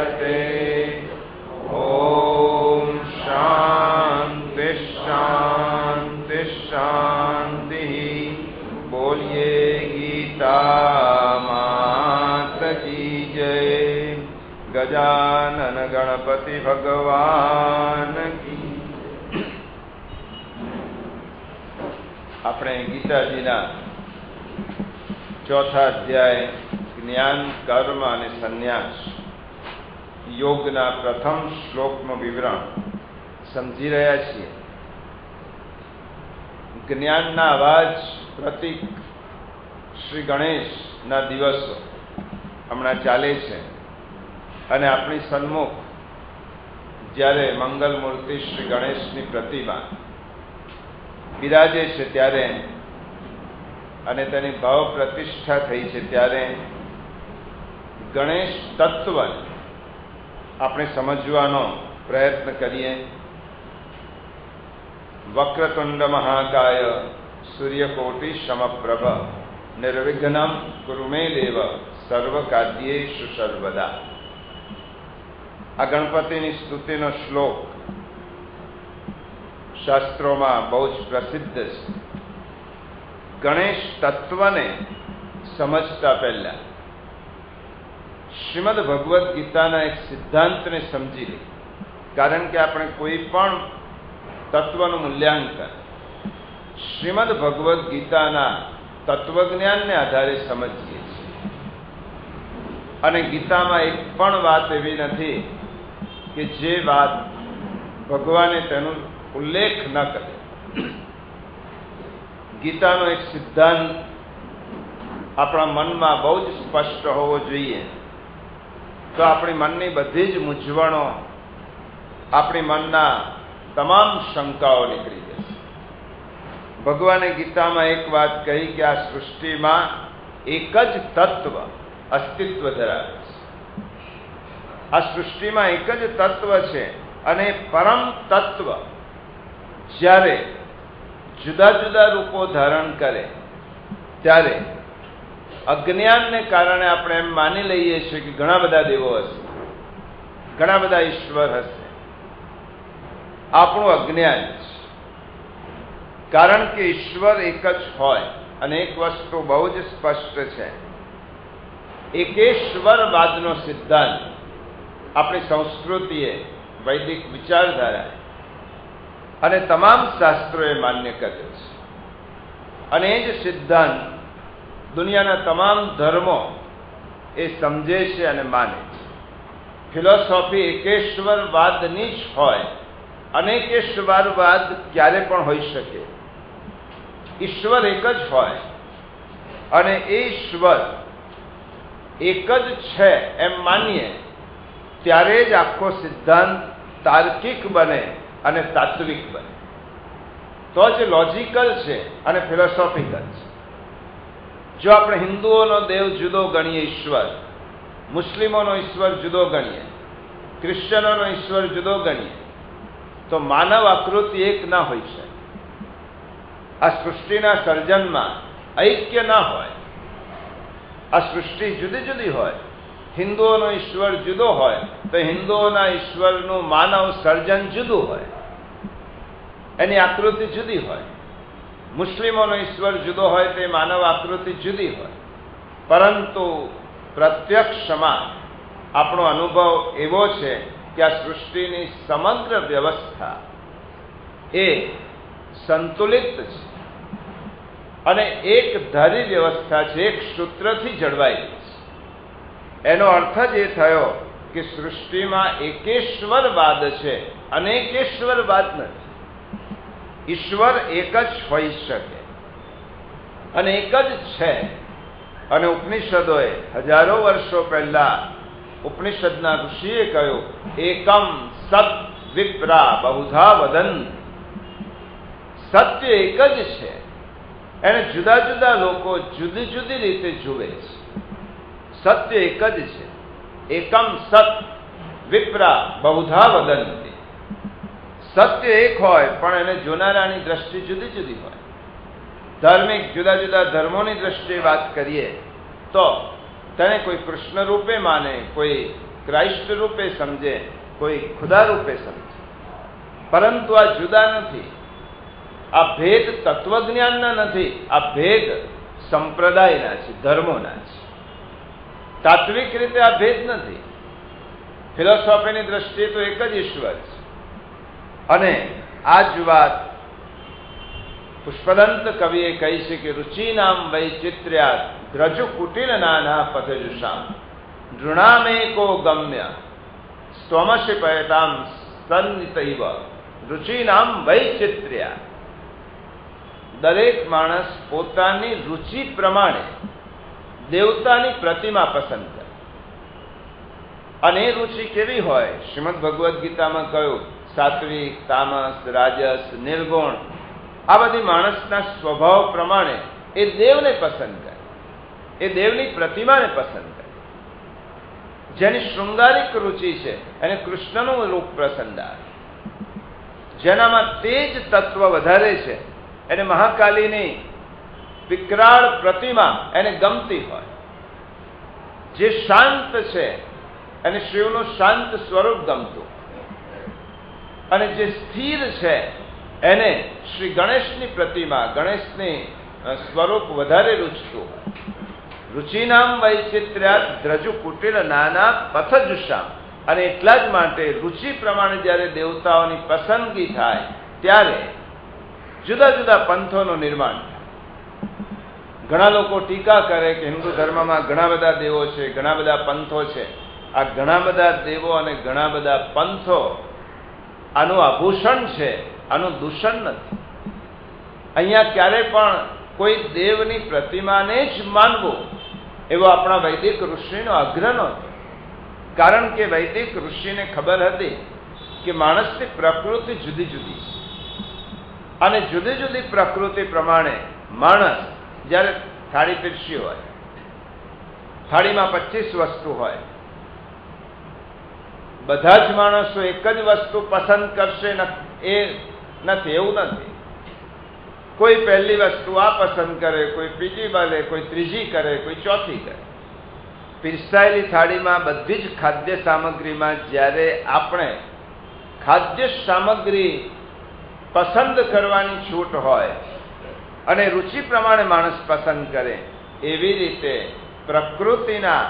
मुच्यते। ओम शांति शांति शांति। बोलिए गीता मात की जय। गजानन गणपति भगवान की। આપણે ગીતાજીના ચોથા અધ્યાય જ્ઞાન કર્મ અને સંન્યાસ યોગના પ્રથમ શ્લોકનું વિવરણ સમજી રહ્યા છીએ. જ્ઞાનના અવાજ પ્રતીક શ્રી ગણેશના દિવસો હમણાં ચાલે છે અને આપણી સન્મુખ જ્યારે મંગલ મૂર્તિ શ્રી ગણેશની પ્રતિમા બિરાજે છે ત્યારે અને તેની ભાવ પ્રતિષ્ઠા થઈ છે ત્યારે ગણેશ તત્વ આપણે સમજવાનો પ્રયત્ન કરીએ. વક્રતુંડ મહાકાય સૂર્યકોટિ સમપ્રભ નિર્વિઘ્નમ કુરુ મે દેવ સર્વકાર્યેષુ સર્વદા. આ ગણપતિની સ્તુતિનો શ્લોક શાસ્ત્રોમાં બહુ જ પ્રસિદ્ધ છે. ગણેશ તત્વને સમજતા પહેલા શ્રીમદ ભગવદ્ ગીતાના એક સિદ્ધાંતને સમજી લે. કારણ કે આપણે કોઈ પણ તત્વનું મૂલ્યાંકન શ્રીમદ ભગવદ્ ગીતાના તત્વજ્ઞાનને આધારે સમજીએ છીએ. અને ગીતામાં એક પણ વાત એવી નથી કે જે વાત ભગવાને તેનું ઉલ્લેખ ન કરે. ગીતાનો એક સિદ્ધાંત આપણા મનમાં બહુ જ સ્પષ્ટ હોવો જોઈએ, તો આપણી મનની બધી જ મૂંઝવણો, આપણી મનના તમામ શંકાઓ નીકળી જશે. ભગવાને ગીતામાં એક વાત કહી કે આ સૃષ્ટિમાં એક જ તત્વ અસ્તિત્વ ધરાવે છે. આ સૃષ્ટિમાં એક જ તત્વ છે અને પરમ તત્વ જ્યારે જુદા જુદા રૂપો ધારણ કરે ત્યારે અજ્ઞાનને કારણે આપણે એમ માની લઈએ છીએ કે ઘણા બધા દેવો હશે, ઘણા બધા ઈશ્વર હશે. આપણું અજ્ઞાન છે. કારણ કે ઈશ્વર એક જ હોય. અને એક વસ્તુ બહુ જ સ્પષ્ટ છે, એકેશ્વરવાદનો સિદ્ધાંત આપણી સંસ્કૃતિએ, વૈદિક વિચારધારા અને તમામ શાસ્ત્રોએ માન્ય કર્યો છે. અને એ જ સિદ્ધાંત દુનિયાના તમામ ધર્મો એ સમજે છે અને માને છે. ફિલોસોફી એકેશ્વરવાદની જ હોય. અનેકેશ્વરવાદ ક્યારે પણ હોઈ શકે. ઈશ્વર એક જ હોય અને એ ઈશ્વર એક જ છે એમ માનીએ ત્યારે જ આખો સિદ્ધાંત તાર્કિક બને અને તાત્વિક બને. તો જ લોજિકલ છે અને ફિલોસોફિકલ છે. જો આપણે હિન્દુઓનો દેવ જુદો ગણીએ ઈશ્વર, મુસ્લિમોનો ઈશ્વર જુદો ગણીએ, ક્રિશ્ચનોનો ઈશ્વર જુદો ગણીએ, તો માનવ આકૃતિ એક ના હોય છે. આ સૃષ્ટિના સર્જનમાં ઐક્ય ના હોય. આ સૃષ્ટિ જુદી જુદી હોય. હિન્દુઓનો ઈશ્વર જુદો હોય તો હિન્દુઓના ઈશ્વરનું માનવ સર્જન જુદું હોય, એની આકૃતિ જુદી હોય. મુસ્લિમોનો ઈશ્વર જુદો હોય તે માનવ આકૃતિ જુદી હોય. પરંતુ પ્રત્યક્ષમાં આપણો અનુભવ એવો છે કે આ સૃષ્ટિની સમગ્ર વ્યવસ્થા એ સંતુલિત છે અને એક ધારી વ્યવસ્થા છે, એક સૂત્રથી જળવાયેલી છે. એનો અર્થ જ એ થયો કે સૃષ્ટિમાં એકેશ્વરવાદ છે, અનેકેશ્વરવાદ નથી. ઈશ્વર એક જ હોઈ શકે અને એક જ છે. અને ઉપનિષદોએ હજારો વર્ષો પહેલા ઉપનિષદના ઋષિએ કહ્યું, એકમ સત વિપ્રા બહુધા વદંત. સત્ય એક જ છે. એને જુદા જુદા લોકો જુદી જુદી રીતે જુએ છે. સત્ય એક જ છે. એકમ સત વિપ્રા બહુધા વદંતી. સત્ય એક હોય પણ એને જોનારાની દ્રષ્ટિ જુદી જુદી હોય. ધાર્મિક જુદા જુદા ધર્મોની દ્રષ્ટિએ વાત કરીએ તો તેને કોઈ કૃષ્ણ રૂપે માને, કોઈ ક્રાઇસ્ટ રૂપે સમજે, કોઈ ખુદા રૂપે સમજે, પરંતુ આ જુદા નથી. આ ભેદ તત્વજ્ઞાનના નથી, આ ભેદ સંપ્રદાયના છે, ધર્મોના છે. તાત્વિક રીતે આ ભેદ નથી. ફિલોસોફીની દ્રષ્ટિએ તો એક જ ઈશ્વર છે. અને આ જ વાત પુષ્પદંત કવિએ કહી છે કે રુચિનામ વૈચિત્ર્યાત દ્રજુ કુટિલ નાના પથજુષામ નૃણામેકો ગમ્ય સ્વમશી પયતામ સન્નિતૈવ રુચિનામ વૈચિત્ર્યા. દરેક માણસ પોતાની રુચિ પ્રમાણે દેવતાની પ્રતિમા પસંદ કરે. અને એ રુચિ કેવી હોય? શ્રીમદ ભગવદ્ ગીતામાં કહ્યું, સાત્વિક, તામસ, રાજસ, નિર્ગુણ, આ બધી માણસના સ્વભાવ પ્રમાણે એ દેવને પસંદ કરે, એ દેવની પ્રતિમાને પસંદ કરે. જેની શૃંગારિક રુચિ છે એને કૃષ્ણનું રૂપ પસંદ આવે. જેનામાં તેજ તત્વ વધારે છે એને મહાકાલીની વિકરાળ પ્રતિમા એને ગમતી હોય. જે શાંત છે એને શિવનું શાંત સ્વરૂપ ગમતું, અને જે સ્થિર છે એને શ્રી ગણેશની પ્રતિમા, ગણેશની સ્વરૂપ વધારે રૂચતું હોય. રુચિનામ વૈચિત્ર્યાત દ્રજુ કુટિલ નાના પથજુષામ. અને એટલા જ માટે રુચિ પ્રમાણે જ્યારે દેવતાઓની પસંદગી થાય ત્યારે જુદા જુદા પંથોનું નિર્માણ થાય. ઘણા લોકો ટીકા કરે કે હિન્દુ ધર્મમાં ઘણા બધા દેવો છે, ઘણા બધા પંથો છે. આ ઘણા બધા દેવો અને ઘણા બધા પંથો આનું આભૂષણ છે, આનું દૂષણ નથી. અહીંયા ક્યારેય પણ કોઈ દેવની પ્રતિમાને જ માનવું એવો આપણા વૈદિક ઋષિનો આગ્રહ નહોતો. કારણ કે વૈદિક ઋષિને ખબર હતી કે માણસની પ્રકૃતિ જુદી જુદી છે, અને જુદી જુદી પ્રકૃતિ પ્રમાણે માણસ જ્યારે થાળી પીરસી હોય, થાળીમાં 25 વસ્તુ હોય, બધા જ માણસો એક જ વસ્તુ પસંદ કરશે એ નથી, એવું નથી. કોઈ પહેલી વસ્તુ આ પસંદ કરે, કોઈ બીજી ભલે, કોઈ ત્રીજી કરે, કોઈ ચોથી કરે. પીરસાયેલી થાળીમાં બધી જ ખાદ્ય સામગ્રીમાં જ્યારે આપણે ખાદ્ય સામગ્રી પસંદ કરવાની છૂટ હોય અને રુચિ પ્રમાણે માણસ પસંદ કરે, એવી રીતે પ્રકૃતિના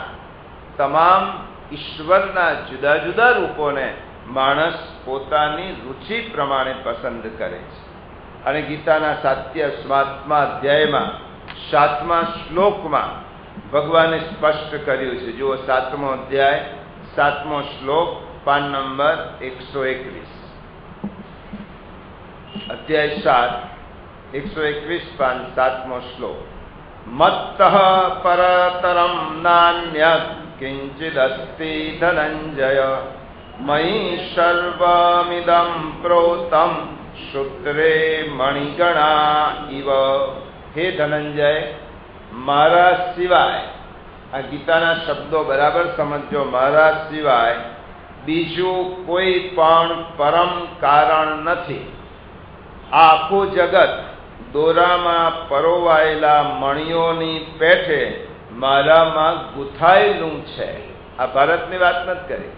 તમામ ઈશ્વરના જુદા જુદા રૂપોને માણસ પોતાની રુચિ પ્રમાણે પસંદ કરે છે. અને ગીતાના 7મા અધ્યાયમાં 7મા શ્લોકમાં ભગવાને સ્પષ્ટ કર્યું છે. જુઓ, 7મો અધ્યાય 7મો શ્લોક, પાન નંબર 121. અધ્યાય 7, 121 પાન, 7મો શ્લોક. મત્તઃ પરતરમ નાન્યત કિંચિદસ્તિ ધનંજય મયી સર્વમિદં પ્રોતમ સૂત્રે મણિગણા ઇવ. હે ધનંજય, મારા સિવાય, આ ગીતાના શબ્દો બરાબર સમજો, મારા સિવાય બીજું કોઈ પણ પરમ કારણ નથી. આ આખું જગત દોરામાં પરોવાયેલા મણિઓની પેઠે મારામાં ગૂંથાયેલું છે. આ ભારતની વાત નથી કરી.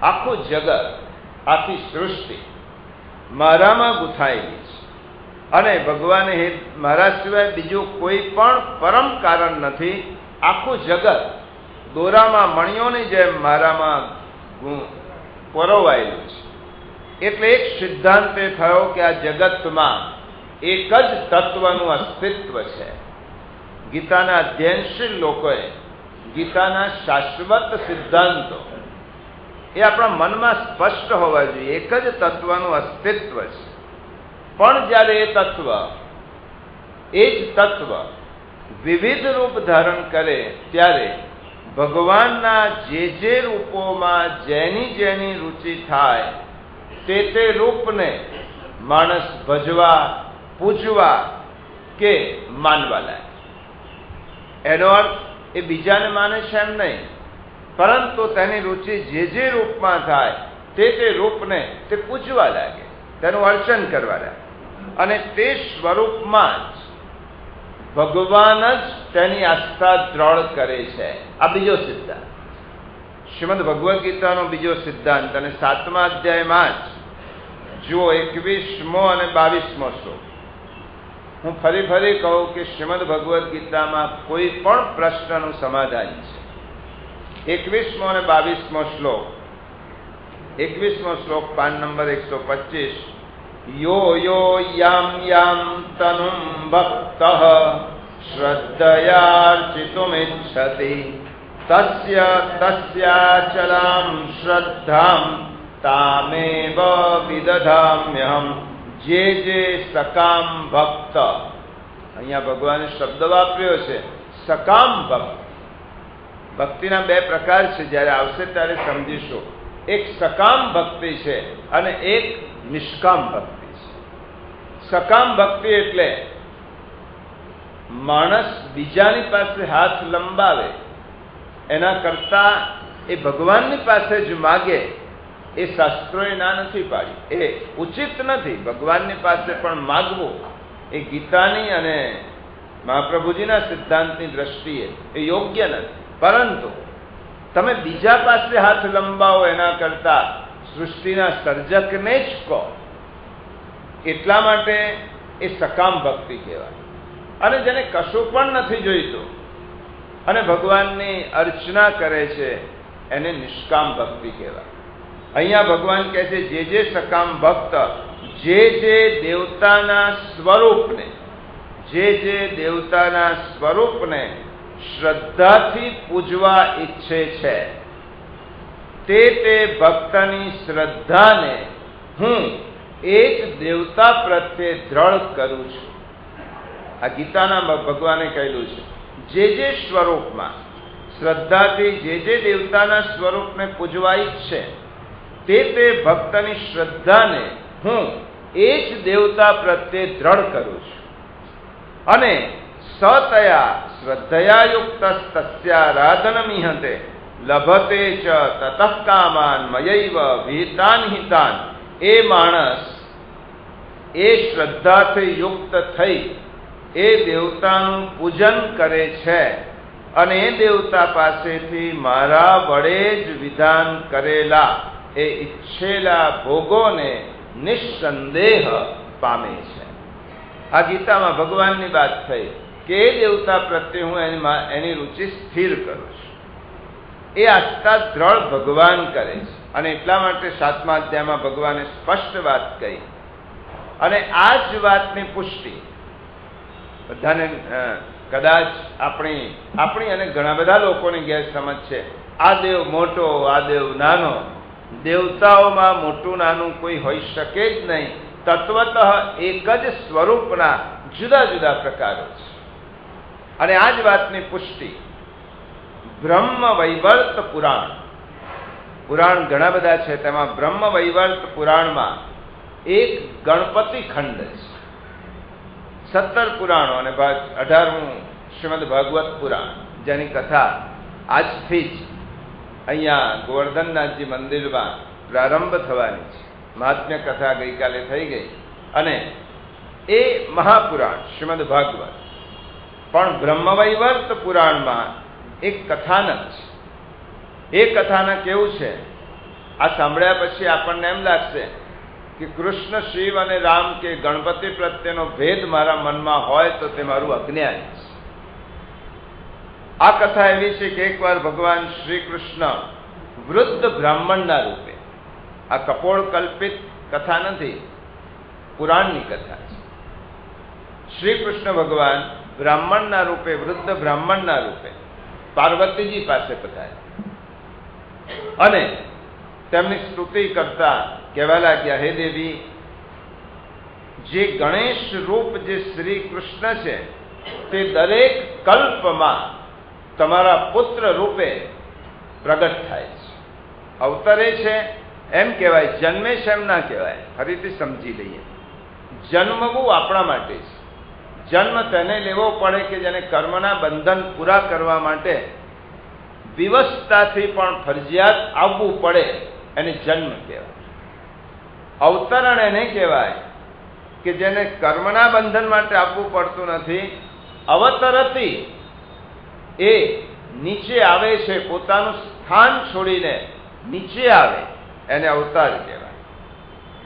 આખું જગત, આખી સૃષ્ટિ મારામાં ગૂંથાયેલી છે. અને ભગવાને મારા સિવાય બીજું કોઈ પણ પરમ કારણ નથી. આખું જગત દોરામાં મણિઓની જેમ મારામાં પરોવાયેલું છે. એટલે એક સિદ્ધાંત એ થયો કે આ જગતમાં એક જ તત્વનું અસ્તિત્વ છે. ગીતાના અધ્યયનશીલ લોકોએ ગીતાના શાશ્વત સિદ્ધાંતો એ આપણા મનમાં સ્પષ્ટ હોવા જોઈએ. એક જ તત્વનું અસ્તિત્વ છે. પણ જ્યારે એ જ તત્વ વિવિધ રૂપ ધારણ કરે ત્યારે ભગવાનના જે રૂપોમાં જેની જેની રુચિ થાય તે રૂપને માણસ ભજવા, પૂજવા કે માનવા લાગે. એનો અર્થ એ બીજાને માને છે એમ નહીં, પરંતુ તેની રુચિ જે રૂપમાં થાય તે રૂપને તે પૂજવા લાગે, તેનું અર્ચન કરવા લાગે. અને તે સ્વરૂપમાં જ ભગવાન જ તેની આસ્થા દ્રઢ કરે છે. આ બીજો સિદ્ધાંત. શ્રીમદ ભગવદ્ ગીતાનો બીજો સિદ્ધાંત અને 7મા અધ્યાયમાં જ જુઓ 21મો અને 22મો શ્લોક. હું ફરી કહું કે શ્રીમદ ભગવદ્ ગીતામાં કોઈ પણ પ્રશ્નનું સમાધાન છે. 21મો અને 22મો શ્લોક. 21મો શ્લોક પાન નંબર 125. યો યો યામ તનુમ ભક્તઃ શ્રદ્ધયાર્ચિતુમિચ્છતિ તસ્ય તસ્યાચલાં શ્રદ્ધાં તામેવ વિદધામ્યહમ. જે સકામ ભક્ત, અહીંયા ભગવાને શબ્દ વાપર્યો છે સકામ ભક્ત. ભક્તિના બે પ્રકાર છે, જ્યારે આવશે ત્યારે સમજીશું. એક સકામ ભક્તિ છે અને એક નિષ્કામ ભક્તિ છે. સકામ ભક્તિ એટલે માણસ બીજાની પાસે હાથ લંબાવે એના કરતા એ ભગવાનની પાસે જ માગે, એ શાસ્ત્રોએ ના નથી પાડી. એ ઉચિત નથી. ભગવાનની પાસે પણ માગવું એ ગીતાની અને મહાપ્રભુજીના સિદ્ધાંતની દ્રષ્ટિએ એ યોગ્ય નથી. પરંતુ તમે બીજા પાસે હાથ લંબાવો એના કરતા સૃષ્ટિના સર્જકને જ કહો, એટલા માટે એ સકામ ભક્તિ કહેવાય. અને જેને કશું પણ નથી જોઈતું અને ભગવાનની અર્ચના કરે છે એને નિષ્કામ ભક્તિ કહેવાય. અહીંયા ભગવાન કહે છે જે સકામ ભક્ત જે દેવતાના સ્વરૂપને શ્રદ્ધાથી પૂજવા ઈચ્છે છે તે ભક્તની શ્રદ્ધાને હું એ જ દેવતા પ્રત્યે દ્રઢ કરું છું. આ ગીતાના ભગવાને કહેલું છે જે સ્વરૂપમાં શ્રદ્ધાથી જે દેવતાના સ્વરૂપને પૂજવા ઈચ્છે તે ભક્તની શ્રદ્ધાને હું એ જ દેવતા પ્રત્યે દ્રઢ કરું છું. અને સતયા શ્રદ્ધયા યુક્ત તસ્યારાધનમિહતે લભતે ચ તતઃ કામાન મયૈવ વિહિતાન હિતાન. એ માણસ એ શ્રદ્ધાથી યુક્ત થઈ એ દેવતાનું પૂજન કરે છે અને એ દેવતા પાસેથી મારા વડે જ વિધાન કરેલા એ ઈચ્છેલા ભોગોને નિઃસંદેહ પામે છે. આ ગીતામાં ભગવાનની વાત થઈ કે એ દેવતા પ્રત્યે હું એની રુચિ સ્થિર કરું છું. એ આસ્થા દ્રઢ ભગવાન કરે છે અને એટલા માટે 7મા અધ્યાયમાં ભગવાને સ્પષ્ટ વાત કહી. અને આ જ વાતની પુષ્ટિ બધાને કદાચ આપણી અને ઘણા બધા લોકોની ગેરસમજ છે. આ દેવ મોટો, આ દેવ નાનો. દેવતાઓમાં મોટું નાનું કોઈ હોઈ શકે જ નહીં. તત્વતઃ એક જ સ્વરૂપના જુદા જુદા પ્રકારો છે. અને આ જ વાતની પુષ્ટિ બ્રહ્મ વૈવર્ત પુરાણ ઘણા બધા છે, તેમાં બ્રહ્મ વૈવર્ત પુરાણમાં એક ગણપતિ ખંડ છે. 17 પુરાણો અને 18મું શ્રીમદ ભાગવત પુરાણ, જેની કથા આજથી જ અહીંયા ગોવર્ધનનાથજી મંદિરમાં પ્રારંભ થવાની છે. મહાત્મ્ય કથા ગઈકાલે થઈ ગઈ. અને એ મહાપુરાણ શ્રીમદ ભાગવત પણ બ્રહ્મવૈવર્ત પુરાણમાં એક કથાનક છે. એ કથાનક એવું છે, આ સાંભળ્યા પછી આપણને એમ લાગશે કે કૃષ્ણ, શિવ અને રામ કે ગણપતિ પ્રત્યેનો ભેદ મારા મનમાં હોય તો તે મારું અજ્ઞાન છે. આ કથા એવી છે કે એકવાર ભગવાન શ્રી કૃષ્ણ વૃદ્ધ બ્રાહ્મણના રૂપે, આ કપોળ કલ્પિત કથા નથી, પુરાણની કથા છે. શ્રી કૃષ્ણ ભગવાન બ્રાહ્મણના રૂપે, વૃદ્ધ બ્રાહ્મણના રૂપે પાર્વતીજી પાસે પધાર્યા અને તેમની સ્તુતિ કરતા કહેવા લાગ્યા, હે દેવી, જે ગણેશ રૂપ જે શ્રી કૃષ્ણ છે તે દરેક કલ્પમાં તમારા પુત્ર રૂપે પ્રગટ થાય છે, અવતરે છે એમ કહેવાય. જન્મે છે એમ ના કહેવાય. ફરીથી સમજી લઈએ. જન્મવું આપણા માટે છે. જન્મ તેને લેવો પડે કે જેને કર્મના બંધન પૂરા કરવા માટે વિવશતાથી પણ ફરજિયાત આવવું પડે, એને જન્મ કહેવાય. અવતરણ એને કહેવાય કે જેને કર્મના બંધન માટે આપવું પડતું નથી, અવતરતી એ નીચે આવે છે, પોતાનું સ્થાન છોડીને નીચે આવે એને અવતાર કહેવાય.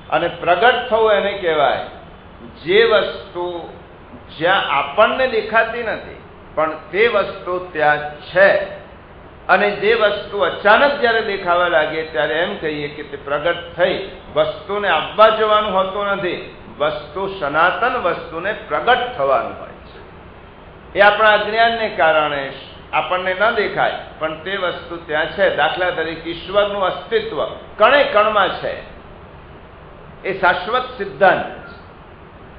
અને પ્રગટ થવું એને કહેવાય જે વસ્તુ જ્યાં આપણને દેખાતી નથી પણ તે વસ્તુ ત્યાં છે, અને જે વસ્તુ અચાનક જ્યારે દેખાવા લાગે ત્યારે એમ કહીએ કે તે પ્રગટ થઈ. વસ્તુને આવવા જવાનું હોતું નથી, વસ્તુ સનાતન વસ્તુને પ્રગટ થવાનું હોય છે. એ આપણા અજ્ઞાનને કારણે આપણને ન દેખાય પણ તે વસ્તુ ત્યાં છે. દાખલા તરીકે ઈશ્વરનું અસ્તિત્વ કણે કણમાં છે, એ શાશ્વત સિદ્ધાંત છે.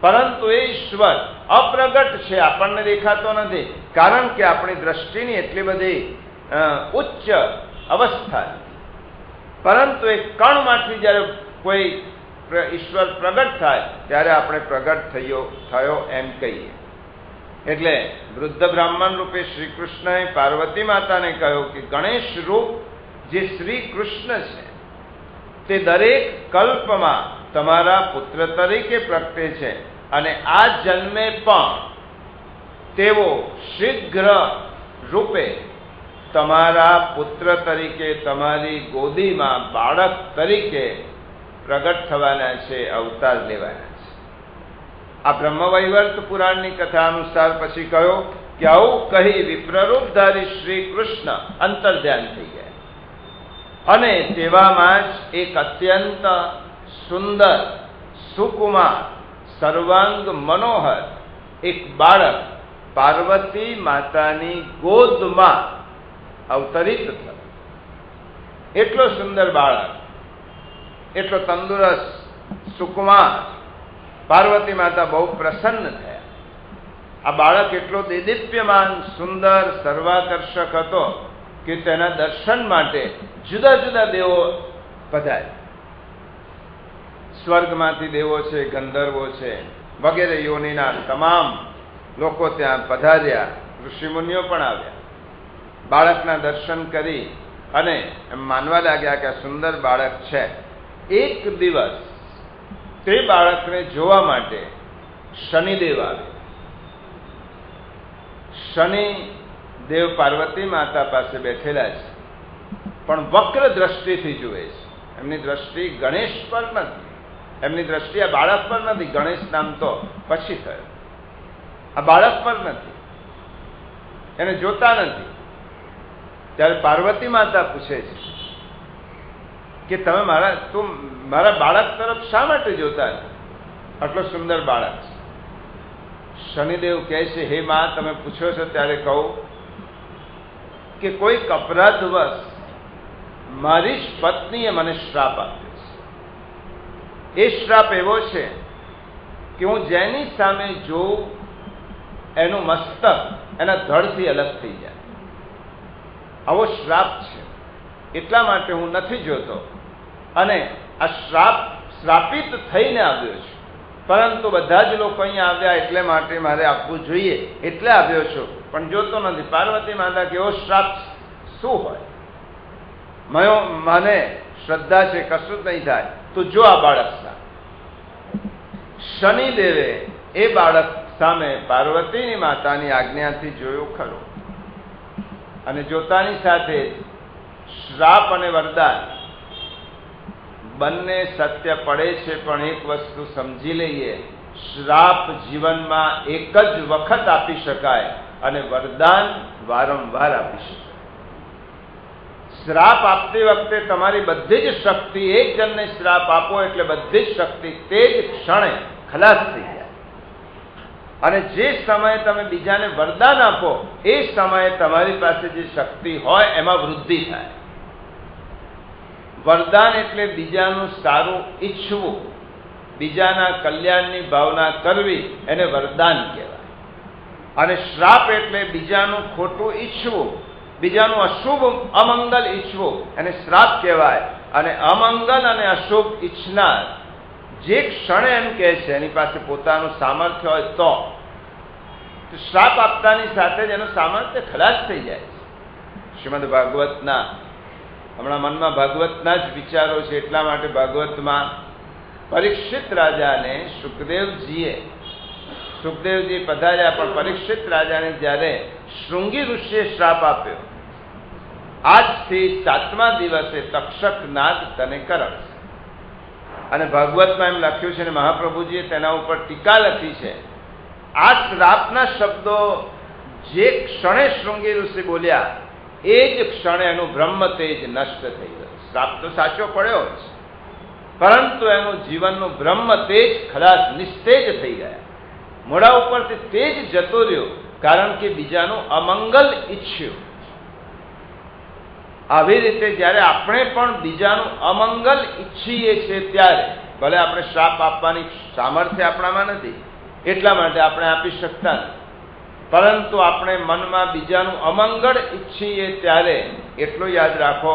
પરંતુ એ ઈશ્વર અપ્રગટ છે, આપણને દેખાતો નથી, કારણ કે આપણી દ્રષ્ટિની એટલી બધી ઉચ્ચ અવસ્થા. પરંતુ એ કણમાંથી જ્યારે કોઈ ઈશ્વર પ્રગટ થાય ત્યારે આપણે પ્રગટ થયો એમ કહીએ. એટલે વૃદ્ધ બ્રાહ્મણ રૂપે શ્રી કૃષ્ણએ પાર્વતી માતાને કહ્યું કે ગણેશ રૂપ જે શ્રી કૃષ્ણ છે તે દરેક કલ્પમાં તમારા પુત્ર તરીકે પ્રગટે છે, અને આ જન્મે પણ તેઓ શીઘ્ર રૂપે તમારા પુત્ર તરીકે તમારી ગોદીમાં બાળક તરીકે પ્રગટ થવાના છે, અવતાર લેવાના છે. આ બ્રહ્મવૈવર્ત પુરાણની કથા અનુસાર પછી કહ્યું કે આવું કહી વિપ્રરૂપધારી શ્રી કૃષ્ણ અંતર્ધ્યાન થઈ ગયા. અને તેવામાં જ એક અત્યંત સુંદર સુકુમાર સર્વાંગ મનોહર એક બાળક પાર્વતી માતાની ગોદમાં અવતરિત થયો. એટલો સુંદર બાળક, એટલો તંદુરસ્ત સુકુમાર. પાર્વતી માતા બહુ પ્રસન્ન થયા. આ બાળક એટલો દેદીપ્યમાન સુંદર સર્વાકર્ષક હતો કે તેના દર્શન માટે જુદા જુદા દેવો પધાર્યા. સ્વર્ગમાંથી દેવો છે, ગંધર્વો છે, વગેરે યોનિના તમામ લોકો ત્યાં પધાર્યા. ઋષિમુનિઓ પણ આવ્યા. બાળકના દર્શન કરી અને એમ માનવા લાગ્યા કે આ સુંદર બાળક છે. એક દિવસ તે બાળકને જોવા માટે શનિદેવ આવ્યા. શનિદેવ પાર્વતી માતા પાસે બેઠેલા છે, પણ વક્ર દ્રષ્ટિથી જુએ છે. એમની દ્રષ્ટિ ગણેશ પર નથી, એમની દ્રષ્ટિ આ બાળક પર નથી. ગણેશ નામ તો પછી થયો, આ બાળક પર નથી, એને જોતા નથી. ત્યારે પાર્વતી માતા પૂછે છે કે તમે મારા બાળક તરફ શા માટે જોતા નથી? આટલો સુંદર બાળક છે. શનિદેવ કહે છે, હે માં, તમે પૂછો છો ત્યારે કહું કે કોઈક અપરાધવશ મારી જ પત્નીએ મને શ્રાપ આપ્યો છે. એ શ્રાપ એવો છે કે હું જેની સામે જોઉં એનું મસ્તક એના ધડથી અલગ થઈ જાય. આવો શ્રાપ છે, એટલા માટે હું નથી જોતો. અને આ શ્રાપિત થઈને આવ્યો છું, પરંતુ બધા જ લોકો અહીંયા આવ્યા એટલે માટે મારે આપવું જોઈએ એટલે આવ્યો છું, પણ જોતો નથી. પાર્વતી માતા કે એવો શ્રાપ શું હોય? મને શ્રદ્ધા છે, કશું જ નહીં થાય, તું જો આ બાળક સામે. શનિદેવે એ બાળક સામે પાર્વતીની માતાની આજ્ઞાથી જોયું ખરું, અને જોતાની સાથે શ્રાપ અને વરદાન બંને સત્ય પડે છે. પણ એક વસ્તુ સમજી લઈએ, શ્રાપ જીવનમાં એક જ વખત આપી શકાય અને વરદાન વારંવાર આપી શકાય. શ્રાપ આપતી વખતે તમારી બધી જ શક્તિ, એક જણને શ્રાપ આપો એટલે બધી જ શક્તિ તે જ ક્ષણે ખલાસ થઈ જાય. અને જે સમયે તમે બીજાને વરદાન આપો એ સમયે તમારી પાસે જે શક્તિ હોય એમાં વૃદ્ધિ થાય. વરદાન એટલે બીજાનું સારું ઈચ્છવું, બીજાના કલ્યાણની ભાવના કરવી, એને વરદાન કહેવાય. અને શ્રાપ એટલે બીજાનું ખોટું ઈચ્છવું, બીજાનું અશુભ અમંગલ ઈચ્છવું, એને શ્રાપ કહેવાય. અને અમંગલ અને અશુભ ઈચ્છનાર જે ક્ષણે એમ કહે છે એની પાસે પોતાનું સામર્થ્ય હોય તો શ્રાપ આપતાની સાથે જ એનું સામર્થ્ય ખલાસ થઈ જાય છે. શ્રીમદ ભાગવતના હમણાં મનમાં ભાગવતના જ વિચારો છે, એટલા માટે ભાગવતમાં પરીક્ષિત રાજાને સુખદેવજી પધાર્યા, પણ પરીક્ષિત રાજાને જ્યારે શૃંગી ઋષિએ શ્રાપ આપ્યો, આજથી 7મા દિવસે તક્ષક નાગ તને કરશે. અને ભાગવતમાં એમ લખ્યું છે, અને મહાપ્રભુજીએ તેના ઉપર ટીકા લખી છે, આ શ્રાપના શબ્દો જે ક્ષણે શૃંગી ઋષિ બોલ્યા એ જ ક્ષણે એનું બ્રહ્મ તેજ નષ્ટ થઈ ગયું. શ્રાપ તો સાચો પડ્યો જ, પરંતુ એનું જીવનનું બ્રહ્મ તેજ ખલાસ નિસ્તેજ થઈ ગયા. મોઢા ઉપરથી તેજ જતો રહ્યો, કારણ કે બીજાનું અમંગલ ઈચ્છ્યું. આવી રીતે જ્યારે આપણે પણ બીજાનું અમંગલ ઈચ્છીએ છીએ ત્યારે, ભલે આપણે શ્રાપ આપવાની સામર્થ્ય આપણામાં નથી, એટલા માટે આપણે આપી શકતા નથી, પરંતુ આપણે મનમાં બીજાનું અમંગળ ઈચ્છીએ ત્યારે એટલું યાદ રાખો,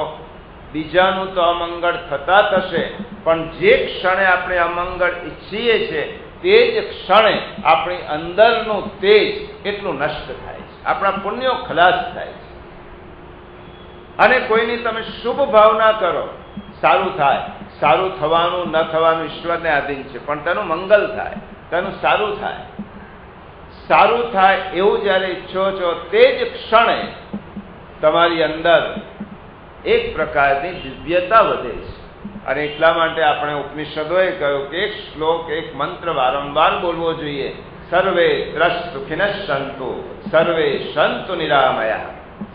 બીજાનું તો અમંગળ થતા થશે, પણ જે ક્ષણે આપણે અમંગળ ઈચ્છીએ છીએ તે જ ક્ષણે આપણી અંદરનું તેજ એટલું નષ્ટ થાય છે, આપણા પુણ્યો ખલાસ થાય છે. અને કોઈની તમે શુભ ભાવના કરો, સારું થાય. સારું થવાનું ન થવાનું ઈશ્વરને આધીન છે, પણ તેનું મંગલ થાય, તેનું સારું થાય. સારું થાય એવું જ્યારે ઈચ્છો છો તે જ ક્ષણે તમારી અંદર એક પ્રકારની દિવ્યતા વધે છે. અને એટલા માટે આપણે ઉપનિષદોએ કહ્યું કે એક શ્લોક, એક મંત્ર વારંવાર બોલવો જોઈએ. સર્વે ત્રસ્ત સુખિનઃ સંતુ, સર્વે સંતુ નિરામયા,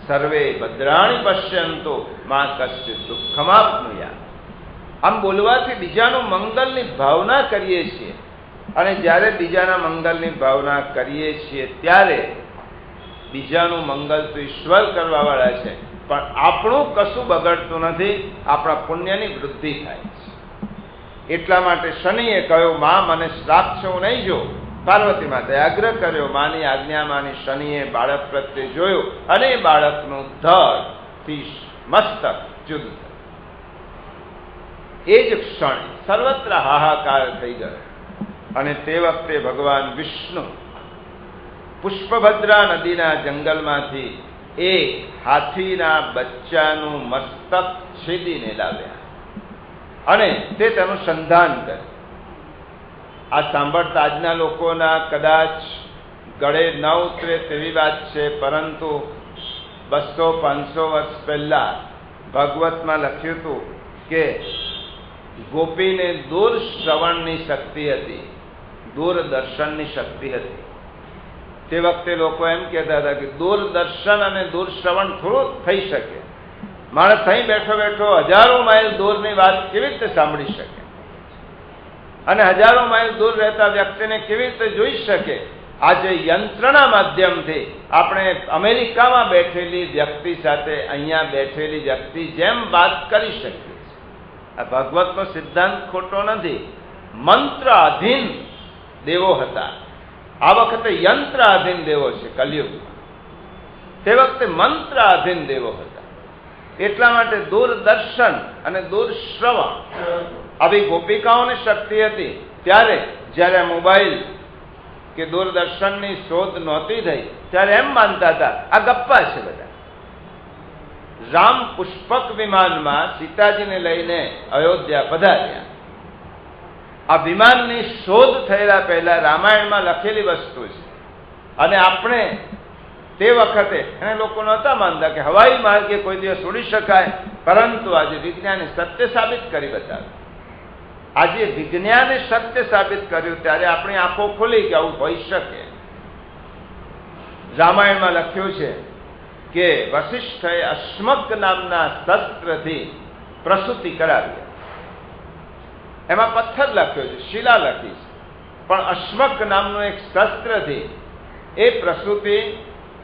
સર્વે ભદ્રાણી પશ્યંતુ, મા કશ્ચિત દુઃખમાપ્નુયાત. આમ બોલવાથી બીજાનું મંગલની ભાવના કરીએ છીએ, અને જ્યારે બીજાના મંગલની ભાવના કરીએ છીએ ત્યારે બીજાનું મંગલ તો ઈશ્વર કરવાવાળા છે, પણ આપણું કશું બગડતું નથી, આપણા પુણ્યની વૃદ્ધિ થાય છે. એટલા માટે શનિએ કહ્યું, માં મને શ્રાપ છે હું નહીં જો. પાર્વતી માતાએ આગ્રહ કર્યો, માની આજ્ઞામાંની શનિએ બાળક પ્રત્યે જોયું, અને એ બાળકનું ધડથી મસ્તક જુદું થયું. એ જ ક્ષણે સર્વત્ર હાહાકાર થઈ ગયો. અને તે વખતે ભગવાન વિષ્ણુ પુષ્પભદ્રા નદીના જંગલમાંથી એક હાથીના બચ્ચાનું મસ્તક છેદીને લાવ્યા અને તે તેનું સંધાન કર્યું. આ સાંભળતા આજના લોકોના કદાચ ગળે ન ઉતરે તેવી વાત છે, પરંતુ 200-500 વર્ષ પહેલા ભાગવતમાં લખ્યું હતું કે ગોપીને દૂર શ્રવણની શક્તિ હતી, દૂરદર્શનની શક્તિ હતી. તે વખતે લોકો એમ કહેતા હતા કે દૂરદર્શન અને દૂરશ્રવણ થોડું થઈ શકે, માણસ અહીં બેઠો બેઠો હજારો માઇલ દૂરની વાત કેવી રીતે સાંભળી શકે, અને હજારો માઇલ દૂર રહેતા વ્યક્તિને કેવી રીતે જોઈ શકે. આજે યંત્રના માધ્યમથી આપણે અમેરિકામાં બેઠેલી વ્યક્તિ સાથે અહીંયા બેઠેલી વ્યક્તિ જેમ વાત કરી શકીએ. આ ભાગવતનો સિદ્ધાંત ખોટો નથી. મંત્ર આધીન દેવો હતા, આ વખતે યંત્ર આધીન દેવો છે કલિયુગમાં. તે વખતે મંત્ર આધીન દેવો હતા. એટલા માટે દૂરદર્શન અને દૂરશ્રવણ આવી ગોપિકાઓને શક્તિ હતી. ત્યારે જ્યારે મોબાઈલ કે દૂરદર્શનની શોધ નહોતી થઈ ત્યારે એમ માનતા હતા આ ગપ્પા છે બધા. રામ પુષ્પક વિમાનમાં સીતાજીને લઈને અયોધ્યા પધાર્યા. આ વિમાનની શોધ થયેલા પહેલા રામાયણમાં લખેલી વસ્તુ છે, અને આપણે તે વખતે એને લોકો નહોતા માનતા કે હવાઈ માર્ગે કોઈ દિવસ ઉડી શકાય, પરંતુ આજે વિજ્ઞાને સત્ય સાબિત કરી બતાવ્યું. આજે વિજ્ઞાને સત્ય સાબિત કર્યું ત્યારે આપણી આંખો ખુલી કે આવું હોઈ શકે. રામાયણમાં લખ્યું છે કે વશિષ્ઠએ અશ્મક નામના શસ્ત્રથી પ્રસૂતિ કરાવી. એમાં પથ્થર લખ્યો છે, શિલા લખી છે, પણ અશ્મક નામનું એક શસ્ત્રથી એ પ્રસૂતિ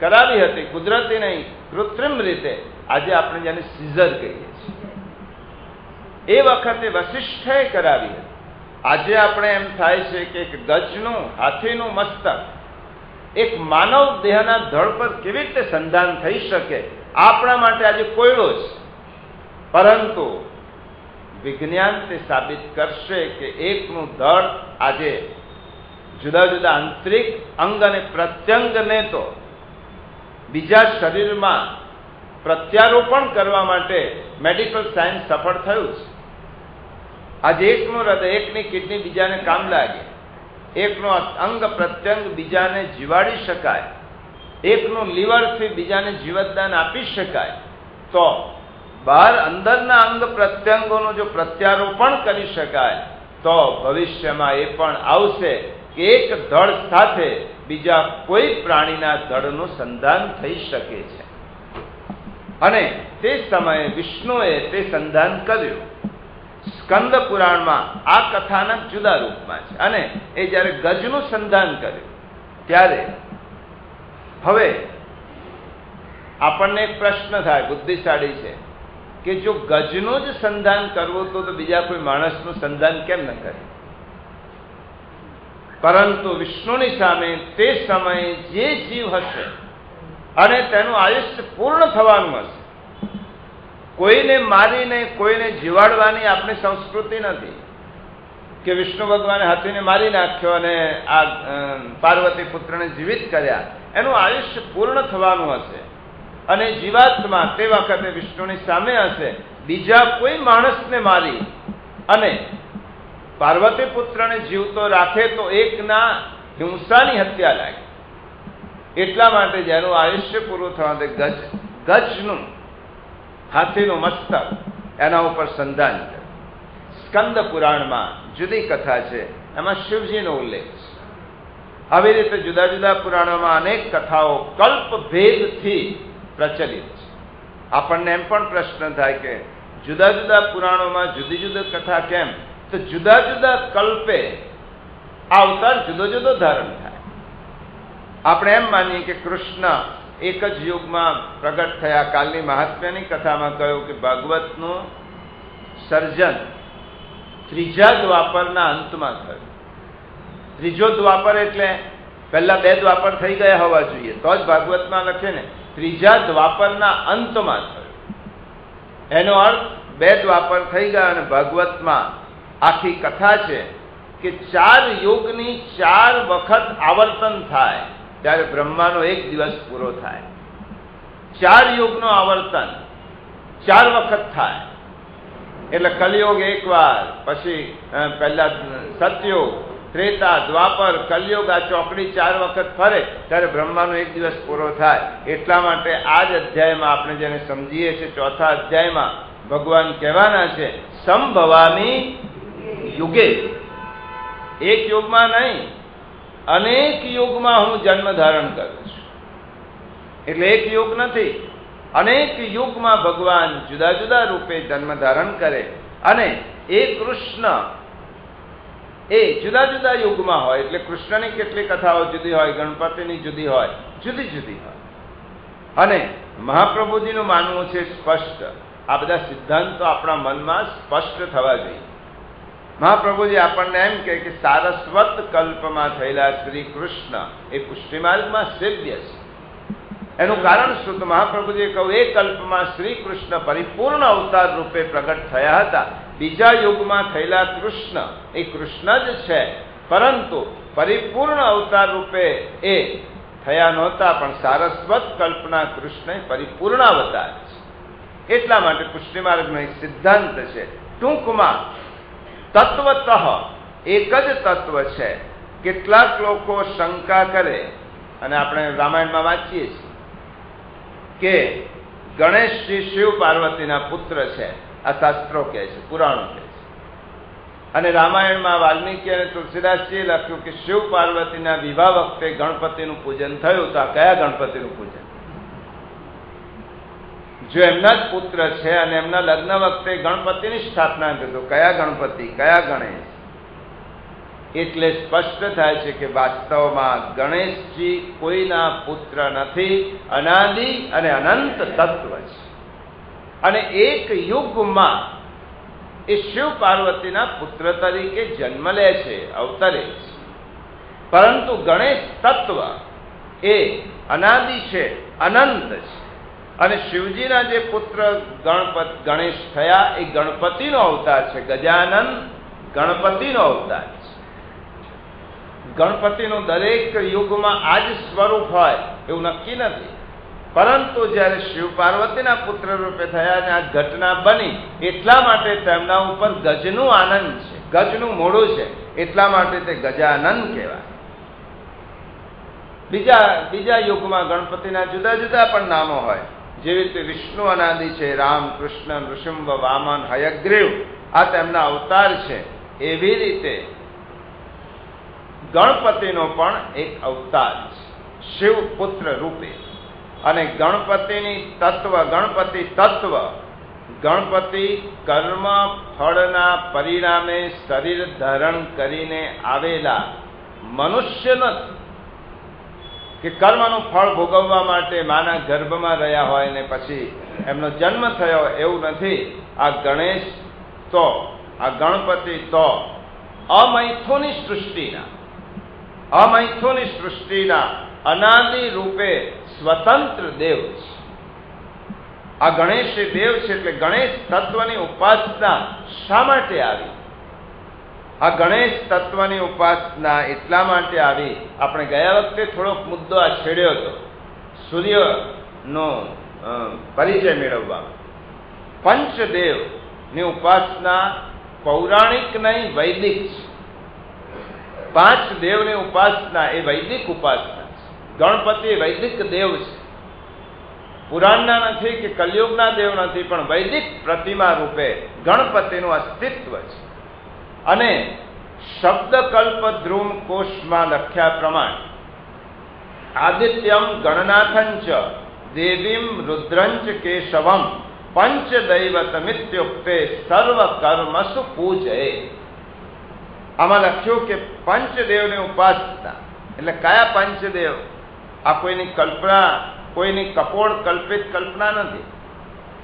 કરાવી હતી. કુદરતી નહીં, કૃત્રિમ રીતે. આજે આપણે જેને સીઝર કહીએ છીએ, એ વખતે વશિષ્ઠએ કરાવી હતી. આજે આપણે એમ થાય છે કે એક ગજનું, હાથીનું મસ્તક એક માનવ દેહના ધડ પર કેવી રીતે સંધાન થઈ શકે, આપણા માટે આજે કોયડો છે. પરંતુ વિજ્ઞાન તે સાબિત કરશે કે એકનું ધડ આજે જુદા જુદા આંતરિક અંગ અને પ્રત્યંગને તો બીજા શરીરમાં પ્રત્યારોપણ કરવા માટે મેડિકલ સાયન્સ સફળ થયું છે. આજે એકનું હૃદય, એકની કિડની બીજાને કામ લાગે, એકનું અંગ પ્રત્યંગ બીજાને જીવાડી શકાય, એકનું લીવરથી બીજાને જીવતદાન આપી શકાય. તો બહાર અંદરના અંગ પ્રત્યંગોનું જો પ્રત્યારોપણ કરી શકાય તો ભવિષ્યમાં એ પણ આવશે કે એક ધડ સાથે બીજા કોઈ પ્રાણીના ધડનું સંધાન થઈ શકે છે. અને તે સમયે વિષ્ણુએ તે સંધાન કર્યું. સ્કંદ પુરાણમાં આ કથાનક જુદા રૂપમાં છે. અને એ જ્યારે ગજનું સંધાન કર્યું ત્યારે હવે આપણને એક પ્રશ્ન થાય, બુદ્ધિશાળી છે, કે જો ગજનું જ સંધાન કરવું તો બીજા કોઈ માણસનું સંધાન કેમ ન કરે? પરંતુ વિષ્ણુની સામે તે સમયે જે જીવ હશે અને તેનું આયુષ્ય પૂર્ણ થવાનું હશે, કોઈને મારીને કોઈને જીવાડવાની આપણી સંસ્કૃતિ નથી કે વિષ્ણુ ભગવાને હાથીને મારી નાખ્યો અને આ પાર્વતી પુત્રને જીવિત કર્યા. એનું આયુષ્ય પૂર્ણ થવાનું હશે અને જીવાત્મા તે વખતે વિષ્ણુની સામે હશે. બીજા કોઈ માણસને મારી અને પાર્વતી પુત્રને જીવતો રાખે તો એકના હિંસાની હત્યા લાગે. એટલા માટે જેનું આયુષ્ય પૂરું થવા ગજનું હાથીનું મસ્તક એના ઉપર સંધાન કરે. સ્કંદ પુરાણમાં જુદી કથા છે, એમાં શિવજીનો ઉલ્લેખ છે. આવી રીતે જુદા જુદા પુરાણોમાં અનેક કથાઓ કલ્પભેદથી પ્રચલિત છે. આપણને એમ પણ પ્રશ્ન થાય કે જુદા જુદા પુરાણોમાં જુદી જુદી કથા કેમ? તો જુદા જુદા કલ્પે આ અવતાર જુદો જુદો ધારણ થાય. આપણે એમ માનીએ કે કૃષ્ણ એક જ યુગમાં પ્રગટ થયા. કાલની મહાત્મ્યની કથામાં કહ્યું કે ભાગવતનું સર્જન ત્રીજા દ્વાપરના અંતમાં થયું. ત્રીજો દ્વાપર એટલે પહેલા 2 દ્વાપર થઈ ગયા હોવા જોઈએ તો જ ભાગવતમાં લખે ને. ત્રીજા દ્વાપરના અંતમાં થયું. એનો અર્થ 2 દ્વાપર થઈ ગયા અને ભાગવતમાં આખી કથા છે કે 4 યુગની 4 વખત આવર્તન થાય ત્યારે બ્રહ્માનો 1 દિવસ પૂરો થાય. 4 યુગનો આવર્તન 4 વખત થાય એટલે કલિયુગ 1 વાર, પછી પહેલા સતયુગ, ત્રેતા, દ્વાપર, કલિયુગ, આ ચોકડી 4 વખત ફરે ત્યારે બ્રહ્માનો 1 દિવસ પૂરો થાય. એટલા માટે આ જ અધ્યાયમાં આપણે જેને સમજીએ છીએ, 4થા અધ્યાયમાં ભગવાન કહેવાના છે સંભવામી યુગે. એક યુગમાં નહીં, અનેક યુગમાં હું જન્મ ધારણ કરું છું. એટલે એક યુગ નથી, અનેક યુગમાં ભગવાન જુદા જુદા રૂપે જન્મ ધારણ કરે. અને એ કૃષ્ણ એ જુદા જુદા યુગમાં હોય એટલે કૃષ્ણની કેટલી કથાઓ જુદી હોય, ગણપતિની જુદી હોય, જુદી જુદી હોય. અને મહાપ્રભુજીનું માનવું છે સ્પષ્ટ. આ બધા સિદ્ધાંતો આપણા મનમાં સ્પષ્ટ થવા જોઈએ. મહાપ્રભુજી આપણને એમ કહે કે સારસ્વત કલ્પમાં થયેલા શ્રી કૃષ્ણ એ પુષ્ટિમાર્ગમાં સેવ્ય છે. એનું કારણ શું? તો મહાપ્રભુજીએ કહ્યું એ કલ્પમાં શ્રી કૃષ્ણ પરિપૂર્ણ અવતાર રૂપે પ્રગટ થયા હતા. બીજા યુગમાં થયેલા કૃષ્ણ એ કૃષ્ણ જ છે, પરંતુ પરિપૂર્ણ અવતાર રૂપે એ થયા નહોતા. પણ સારસ્વત કલ્પના કૃષ્ણ એ પરિપૂર્ણ અવતાર છે. એટલા માટે પુષ્ટિમાર્ગનો એક સિદ્ધાંત છે. ટૂંકમાં તત્વતઃ એક જ તત્વ છે. કેટલાક લોકો શંકા કરે, અને આપણે રામાયણમાં વાંચીએ છીએ કે ગણેશજી શિવ પાર્વતીના પુત્ર છે. આ શાસ્ત્રો કહે છે, પુરાણો કહે છે. અને રામાયણમાં વાલ્મીકી અને તુલસીદાસજીએ લખ્યું કે શિવ પાર્વતીના વિવાહ વખતે ગણપતિનું પૂજન થયું. તો આ કયા ગણપતિનું પૂજન? જો એમના જ પુત્ર છે અને એમના લગ્ન વખતે ગણપતિની સ્થાપના કરી, તો કયા ગણપતિ, કયા ગણેશ? એટલે સ્પષ્ટ થાય છે કે વાસ્તવમાં ગણેશજી કોઈના પુત્ર નથી, અનાદિ અને અનંત તત્વ છે. અને એક યુગમાં એ શિવ પાર્વતીના પુત્ર તરીકે જન્મ લે છે, અવતરે છે. પરંતુ ગણેશ તત્વ એ અનાદિ છે, અનંત છે. અને શિવજીના જે પુત્ર ગણેશ થયા એ ગણપતિનો અવતાર છે. ગજાનન ગણપતિનો અવતાર છે. ગણપતિનું દરેક યુગમાં આ જ સ્વરૂપ હોય એવું નક્કી નથી. પરંતુ જ્યારે શિવ પાર્વતીના પુત્ર રૂપે થયા અને આ ઘટના બની, એટલા માટે તેમના ઉપર ગજનું આનંદ છે, ગજનું મોઢું છે. એટલા માટે તે ગજાનંદ કહેવાય. બીજા યુગમાં ગણપતિના જુદા જુદા પણ નામો હોય. જેવી રીતે વિષ્ણુ અનાદિ છે, રામ, કૃષ્ણ, નૃસિંહ, વામન, હયગ્રીવ આ તેમના અવતાર છે, એવી રીતે ગણપતિનો પણ એક અવતાર છે શિવ પુત્ર રૂપે. અને ગણપતિ તત્વ ગણપતિ કર્મ ફળના પરિણામે શરીર ધારણ કરીને આવેલા મનુષ્ય નથી કે કર્મનું ફળ ભોગવવા માટે માના ગર્ભમાં રહ્યા હોય ને પછી એમનો જન્મ થયો, એવું નથી. આ ગણેશ તો આ ગણપતિ તો અમૈથુની સૃષ્ટિના અનાદિ રૂપે સ્વતંત્ર દેવ છે. આ ગણેશ દેવ છે એટલે ગણેશ તત્વની ઉપાસના શા માટે આવી? આ ગણેશ તત્વની ઉપાસના એટલા માટે આવી, આપણે ગયા વખતે થોડોક મુદ્દો આ છેડ્યો હતો સૂર્યનો પરિચય મેળવવા. પંચદેવની ઉપાસના પૌરાણિક નહીં, વૈદિક છે. 5 દેવની ઉપાસના એ વૈદિક ઉપાસના છે. ગણપતિ વૈદિક દેવ છે, પુરાણના નથી કે કલયુગના દેવ નથી, પણ વૈદિક પ્રતિમા રૂપે ગણપતિનું અસ્તિત્વ છે. અને શબ્દકલ્પ ધ્રુમ કોશમાં લખ્યા પ્રમાણે આદિત્યમ ગણનાથંચ દેવીમ રુદ્રંચ કેશવમ પંચદૈવતમિત્યુક્તે સર્વ કર્મસુ પૂજય. આમાં લખ્યું કે પંચદેવની ઉપાસના એટલે કયા પંચદેવ? આ કોઈની કલ્પના, કોઈની કપોળ કલ્પિત કલ્પના નથી,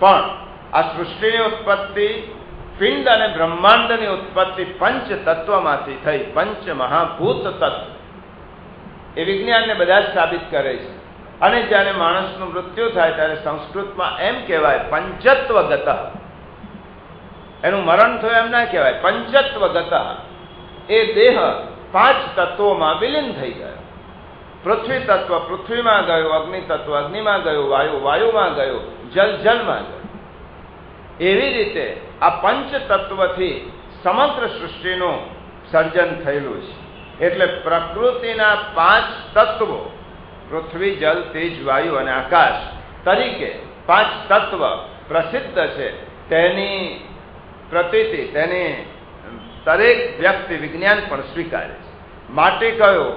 પણ આ સૃષ્ટિની ઉત્પત્તિ, પિંડ અને બ્રહ્માંડની ઉત્પત્તિ પંચ તત્વમાંથી થઈ. પંચ મહાભૂત તત્વ એ વિજ્ઞાનને બધા જ સાબિત કરે છે. અને જ્યારે માણસનું મૃત્યુ થાય ત્યારે સંસ્કૃતમાં એમ કહેવાય પંચત્વગત. એનું મરણ થયું એમ ના કહેવાય, પંચત્વગત. એ દેહ 5 તત્વોમાં વિલીન થઈ ગયો. પૃથ્વી તત્વ પૃથ્વીમાં ગયું, અગ્નિ તત્વ અગ્નિમાં ગયું, વાયુ વાયુમાં ગયું, જલ જલમાં ગયું. એવી રીતે આ પંચ તત્વથી સમગ્ર સૃષ્ટિનું સર્જન થયેલું છે. એટલે પ્રકૃતિના 5 તત્વો પૃથ્વી, જલ, તેજ, વાયુ અને આકાશ તરીકે 5 તત્વ પ્રસિદ્ધ છે. તેની પ્રતીતિ, તેની દરેક વ્યક્તિ વિજ્ઞાન પણ સ્વીકારે છે. માટે કયો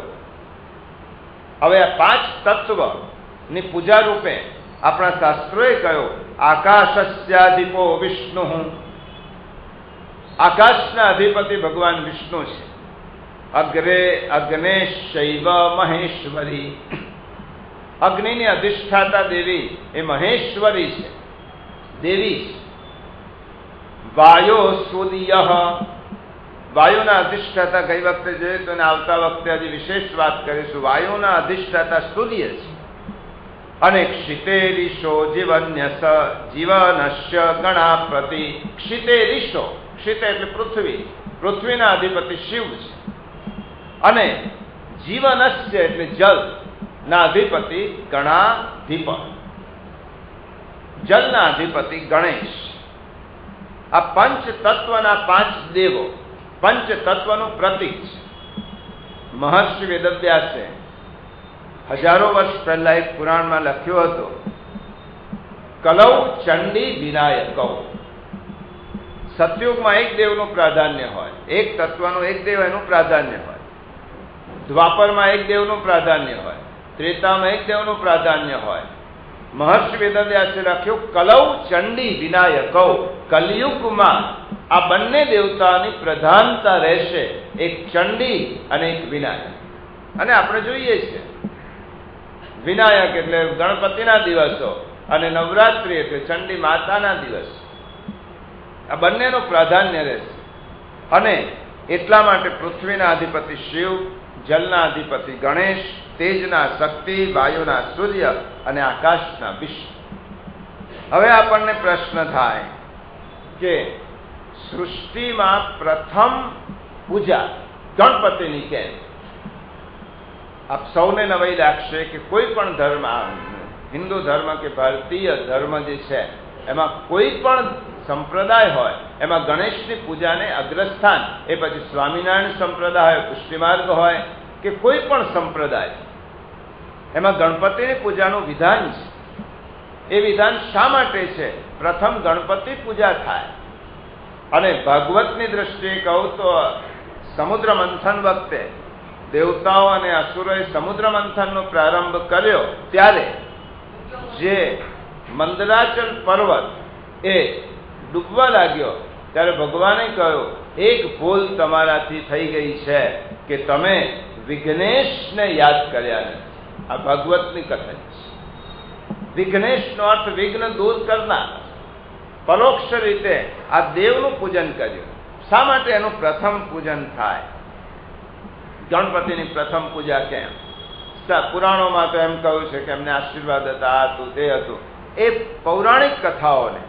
હવે આ 5 તત્વની પૂજા રૂપે આપણા શાસ્ત્રોએ કહ્યું આકાશસ્યાધિપો વિષ્ણુ. આકાશના અધિપતિ ભગવાન વિષ્ણુ છે. અગ્રે અગ્નેશૈવ મહેશ્વરી. અગ્નિની અધિષ્ઠાતા દેવી એ મહેશ્વરી છે, દેવી છે. વાયો સૂર્ય. વાયુના અધિષ્ઠાતા ગઈ વખતે જોઈએ તો આવતા વખતે હજી વિશેષ વાત કરીશું. વાયુના અધિષ્ઠાતા સૂર્ય છે. અને ક્ષિતેરીશો જીવનસ્ય ગણાપતિ. ક્ષિતેરીશો, ક્ષિત એટલે પૃથ્વી, પૃથ્વીના અધિપતિ શિવ છે. અને જીવનસ્ય એટલે જલ ના અધિપતિ ગણાધિપ, જલના અધિપતિ ગણેશ. આ પંચ તત્વના 5 દેવો પંચ તત્વનું પ્રતીક છે. મહર્ષિ વેદવ્યાસે હજારો વર્ષ પહેલા એક પુરાણમાં લખ્યો હતો કલૌ ચંડી વિનાયકૌ. સતયુગમાં એક દેવનું પ્રાધાન્ય હોય, એક તત્વનું એક દેવ એનું પ્રાધાન્ય હોય. દ્વાપરમાં એક દેવનું પ્રાધાન્ય હોય, ત્રેતામાં એક દેવનું પ્રાધાન્ય હોય. મહર્ષિ વેદવ્યાસે લખ્યું કલૌ ચંડી વિનાયકૌ. કલયુગમાં આ બંને દેવતાની પ્રધાનતા રહેશે, એક ચંડી અને એક વિનાયક. અને આપણે જોઈએ છીએ વિનાયક એટલે ગણપતિના દિવસો અને નવરાત્રિ એટલે ચંડી માતાના દિવસ. આ બંનેનું પ્રાધાન્ય રહેશે. અને એટલા માટે પૃથ્વીના અધિપતિ શિવ, જલના અધિપતિ ગણેશ, તેજના શક્તિ, વાયુના સૂર્ય અને આકાશના વિષ્ણુ. હવે આપણને પ્રશ્ન થાય કે સૃષ્ટિમાં પ્રથમ પૂજા ગણપતિની કેમ? આપ સૌને નવાઈ લાગશે કે કોઈ પણ ધર્મ, હિન્દુ ધર્મ કે ભારતીય ધર્મ જે છે એમાં કોઈ પણ સંપ્રદાય હોય એમાં ગણેશની પૂજાને અગ્રસ્થાન, એ પછી સ્વામિનારાયણ સંપ્રદાય હોય, પુષ્ટિમાર્ગ હોય કે કોઈ પણ સંપ્રદાય, એમાં ગણપતિની પૂજાનું વિધાન છે. એ વિધાન શા માટે છે? પ્રથમ ગણપતિ પૂજા થાય. અને ભાગવતની દ્રષ્ટિએ કહું તો સમુદ્ર મંથન વખતે દેવતાઓ અને અસુરોએ સમુદ્ર મંથનનો પ્રારંભ કર્યો ત્યારે જે મંદરાચલ પર્વત એ ડૂબવા લાગ્યો ત્યારે ભગવાને કહ્યું, એક ભૂલ તમારાથી થઈ ગઈ છે કે તમે વિઘ્નેશને યાદ કર્યા નથી. આ ભાગવતની કથા છે. વિઘ્નેશનો અર્થ વિઘ્ન દૂર કરનાર. પરોક્ષ રીતે આ દેવનું પૂજન કર્યું. શા માટે એનું પ્રથમ પૂજન થાય? ગણપતિની પ્રથમ પૂજા કેમ? પુરાણોમાં તો એમ કહ્યું છે કે એમને આશીર્વાદ હતા, આ હતું તે હતું. એ પૌરાણિક કથાઓને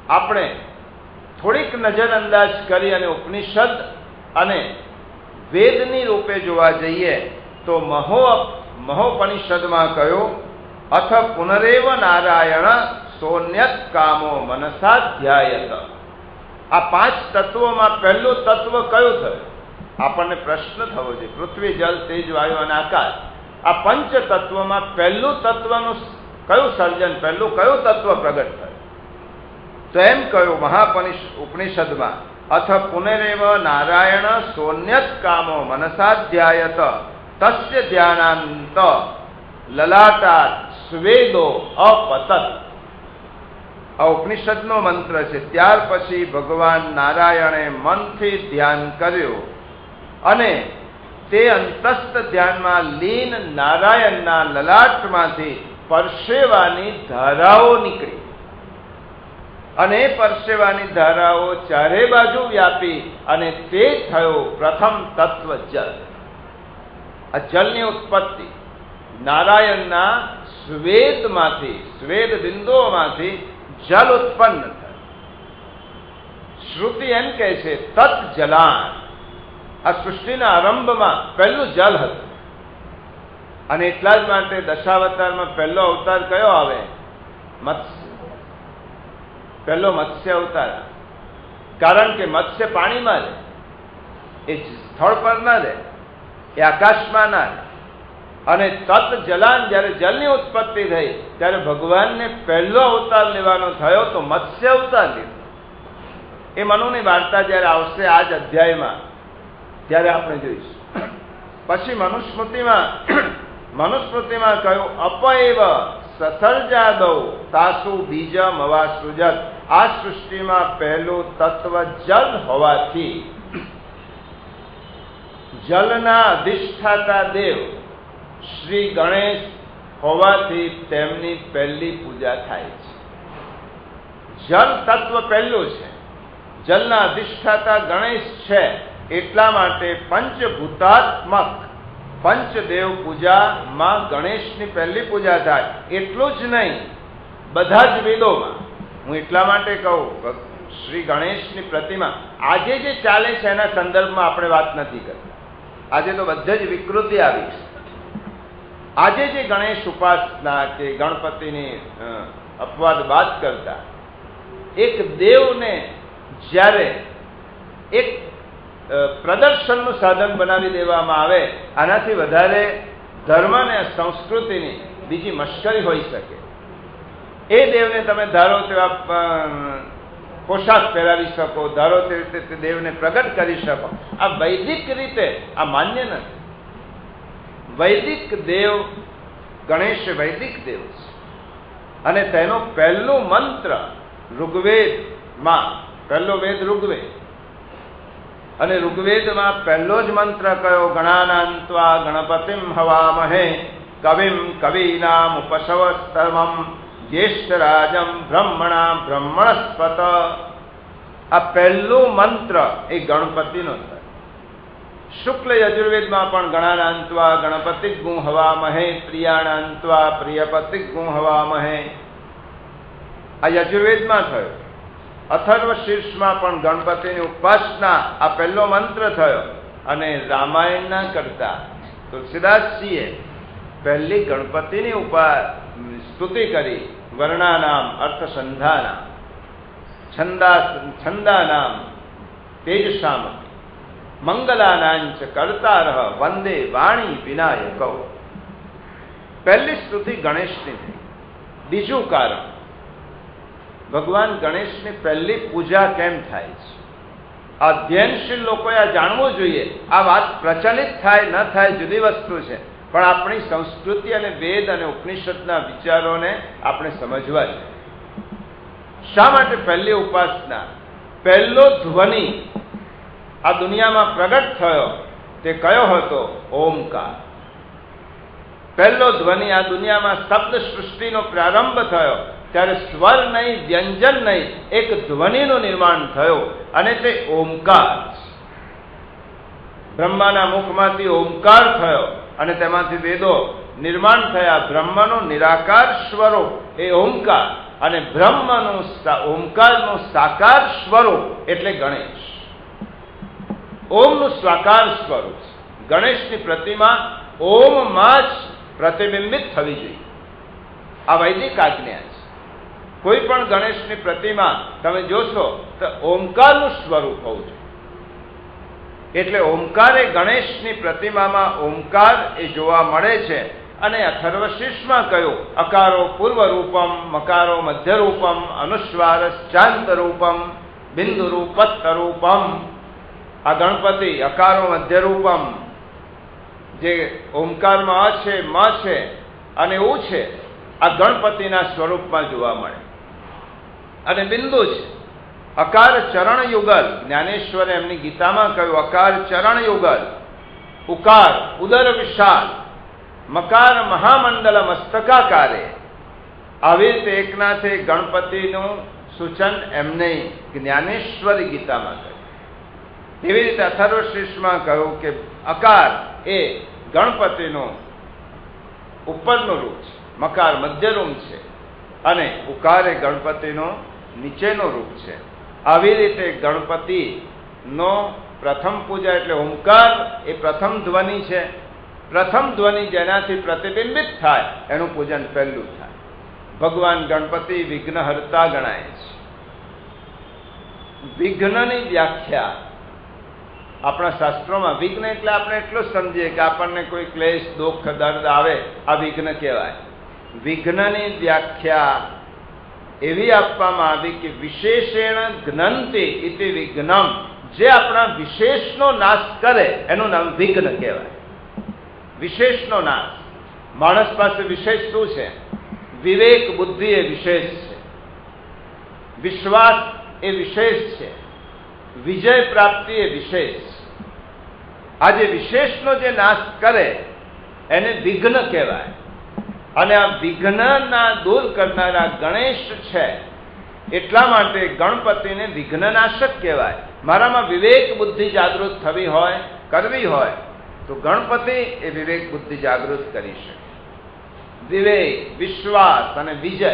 આપણે થોડીક નજરઅંદાજ કરી અને ઉપનિષદ અને વેદની રૂપે જોવા જઈએ તો મહોપનિષદમાં કહ્યું, અથ પુનરેવ નારાયણ સોન્યત કામો મનસા ધ્યાયત. આ 5 તત્વોમાં પહેલું તત્વ કયું થયું? આપણને પ્રશ્ન થવો જોઈએ. પૃથ્વી, જલ, તેજ, વાયુ અને આકાશ. આ પંચ તત્વમાં પહેલું તત્વનું કયું સર્જન, પહેલું કયું તત્વ પ્રગટ થયું? તો એમ કહ્યું ઉપનિષદમાં, અથ પુનરેવ નારાયણ સોન્યત કામો મનસા ધ્યાયત તસ્ય ધ્યાનાંત લલાટાત સ્વેદો અપતત. આ ઉપનિષદનો મંત્ર છે. ત્યાર પછી ભગવાન નારાયણે મનથી ધ્યાન કર્યું અને તે અંતસ્થ ધ્યાનમાં લીન નારાયણના લલાટમાંથી પરસેવાની ધારાઓ નીકળી અને એ પરસેવાની ધારાઓ ચારે બાજુ વ્યાપી અને તે થયો પ્રથમ તત્વ જલ. આ જલની ઉત્પત્તિ નારાયણના સ્વેદમાંથી, સ્વેદ બિંદુઓમાંથી જલ ઉત્પન્ન થાય. શ્રુતિ એમ કહે છે તત જલાન. આ સૃષ્ટિના આરંભમાં પહેલું જલ હતું અને એટલા જ માટે દશાવતારમાં પહેલો અવતાર કયો આવે? મત્સ્ય. પહેલો મત્સ્ય અવતાર. કારણ કે મત્સ્ય પાણીમાં રહે, એ સ્થળ પર ના રહે, એ આકાશમાં ના રહે. અને તત જલાન, જ્યારે જલની ઉત્પત્તિ થઈ ત્યારે ભગવાનને પહેલો અવતાર લેવાનો થયો તો મત્સ્ય અવતાર લીધો. એ મનુની વાર્તા જ્યારે આવશે આ જ અધ્યાયમાં ત્યારે આપણે જોઈશું. પછી મનુસ્મૃતિમાં કહ્યું, અપએવ સસર્જાદૌ તાસુ બીજમ અવાસૃજત. આ સૃષ્ટિમાં પહેલું તત્વ જલ હોવાથી જલના અધિષ્ઠાતા દેવ શ્રી ગણેશ હોવાથી તેમની પહેલી પૂજા થાય છે. જલ તત્વ પહેલું છે. જલના અધિષ્ઠાતા ગણેશ છે એટલા માટે પંચભૂતાત્મક પંચદેવ પૂજામાં ગણેશની પહેલી પૂજા થાય. એટલું જ નહીં, બધા જ વેદોમાં. હું એટલા માટે કહું, શ્રી ગણેશની પ્રતિમા આજે જે ચાલે છે એના સંદર્ભમાં આપણે વાત નથી કરતા. આજે તો બધે જ વિકૃતિ આવી છે. આજે જે ગણેશ ઉપાસના કે ગણપતિની અપવાદ બાદ કરતા એક દેવને જ્યારે એક પ્રદર્શનનું સાધન બનાવી દેવામાં આવે, આનાથી વધારે ધર્મ અને સંસ્કૃતિની બીજી મશ્કરી હોઈ શકે. એ દેવને તમે ધારો તેવા પોશાક પહેરાવી શકો, ધારો તે રીતે તે દેવને પ્રગટ કરી શકો. આ વૈદિક રીતે આ માન્ય નથી. વૈદિક દેવ ગણેશ વૈદિક દેવ છે અને તેનો પહેલું મંત્ર ઋગ્વેદમાં, પહેલો વેદ ઋગ્વેદ, અને ઋગ્વેદમાં પહેલો જ મંત્ર કયો? ગણાનાન્ત્વા ગણપતિમ હવામહે કવિમ કવીનામ ઉપશવસ્તમમ જ્યેષ્ઠરાજમ બ્રહ્મણા બ્રહ્મણસ્પત. આ પહેલું મંત્ર એ ગણપતિનો છે. શુક્લ યજુર્વેદમાં પણ ગણાનાન્ત્વા ગણપતિ ગું હવામહે પ્રિયાણાન્ત્વા પ્રિયપતિ ગું હવામહે. આ યજુર્વેદમાં થયો. અથર્વ શીર્ષમાં પણ ગણપતિની ઉપાસના આ પહેલો મંત્ર થયો. અને રામાયણના કરતા તુલસીદાસજીએ પહેલી ગણપતિની સ્તુતિ કરી. વર્ણાનામ અર્થસંધાના છંદાનામ તેજસામ મંગલાનાંચ કર્તારઃ વંદે વાણી વિનાયકૌ. પહેલી સ્તુતિ ગણેશની થઈ. બીજું કારણ ભગવાન ગણેશની પહેલી પૂજા કેમ થાય છે? અધ્યયનશીલ લોકોએ આ જાણવું જોઈએ. આ વાત પ્રચલિત થાય ન થાય જુદી વસ્તુ છે, પણ આપણી સંસ્કૃતિ અને વેદ અને ઉપનિષદના વિચારોને આપણે સમજવા છે. શા માટે પહેલી ઉપાસના? પહેલો ધ્વનિ આ દુનિયામાં પ્રગટ થયો તે કયો હતો? ઓમકાર. પહેલો ધ્વનિ આ દુનિયામાં શબ્દ સૃષ્ટિનો પ્રારંભ થયો ત્યારે સ્વર નહીં, વ્યંજન નહીં, એક ધ્વનિનું નિર્માણ થયું અને તે ઓમકાર. બ્રહ્માના મુખમાંથી ઓમકાર થયો અને તેમાંથી વેદો નિર્માણ થયા. બ્રહ્મનો નિરાકાર સ્વરૂપ એ ઓમકાર અને બ્રહ્મનું ઓમકારનું સાકાર સ્વરૂપ એટલે ગણેશ. ઓમનું સ્વાકાર સ્વરૂપ. ગણેશની પ્રતિમા ઓમમાં જ પ્રતિબિંબિત થવી જોઈએ. આ વૈદિક આજ્ઞા છે. કોઈ પણ ગણેશની પ્રતિમા તમે જોશો તો ઓમકારનું સ્વરૂપ હોવું જોઈએ. એટલે ઓમકાર એ ગણેશની પ્રતિમામાં ઓમકાર એ જોવા મળે છે. અને અથર્વશીર્ષમાં કહ્યું અકારો પૂર્વ રૂપમ, મકારો મધ્ય રૂપમ, અનુસ્વાર ચાંત રૂપમ, બિંદુ રૂપત્ત રૂપમ. આ ગણપતિ અકારો મધ્ય રૂપમ, જે ઓમકારમાં અ છે, મ છે અને ઉ છે, આ ગણપતિના સ્વરૂપમાં જોવા મળે. અને બિંદુ છે. અકાર ચરણ યુગલ, જ્ઞાનેશ્વરે એમની ગીતામાં કહ્યું અકાર ચરણ યુગલ. ઉકાર ઉદર વિશાલ, મકાર મહામંડલ મસ્તકાકારે. આવી રીતે એકનાથે ગણપતિનું સૂચન એમને જ્ઞાનેશ્વરી ગીતામાં કહ્યું. એવી રીતે અથર્વશીર્ષમાં કહ્યું કે અકાર એ ગણપતિનું ઉપરનું રૂપ છે, મકાર મધ્યરૂપ છે અને ઉકાર એ ગણપતિનું નીચેનું રૂપ છે. આવી રીતે ગણપતિનો પ્રથમ પૂજા એટલે ઓમકાર એ પ્રથમ ધ્વનિ છે. પ્રથમ ધ્વનિ જેનાથી પ્રતિબિંબિત થાય એનું પૂજન પહેલું થાય. ભગવાન ગણપતિ વિઘ્નહર્તા ગણાય છે. વિઘ્નની વ્યાખ્યા આપણા શાસ્ત્રોમાં, વિઘ્ન એટલે આપણે એટલું જ સમજીએ કે આપણને કોઈ ક્લેશ, દુઃખ, દર્દ આવે આ વિઘ્ન કહેવાય. વિઘ્નની વ્યાખ્યા એવી આપવામાં આવી કે વિશેષેણ જ્ઞંતિ ઇતિ વિઘ્નમ. જે આપણા વિશેષનો નાશ કરે એનું નામ વિઘ્ન કહેવાય. વિશેષનો નાશ. માણસ પાસે વિશેષ શું છે? વિવેક બુદ્ધિ એ વિશેષ છે, વિશ્વાસ એ વિશેષ છે, વિજય પ્રાપ્તિ એ વિશેષ. આ જે વિશેષનો જે નાશ કરે એને વિઘ્ન કહેવાય. અને આ વિઘ્નના દૂર કરનારા ગણેશ છે એટલા માટે ગણપતિને વિઘ્નનાશક કહેવાય. મારામાં વિવેક બુદ્ધિ જાગૃત થવી હોય, કરવી હોય તો ગણપતિ એ વિવેક બુદ્ધિ જાગૃત કરી શકે. વિવેક, વિશ્વાસ અને વિજય,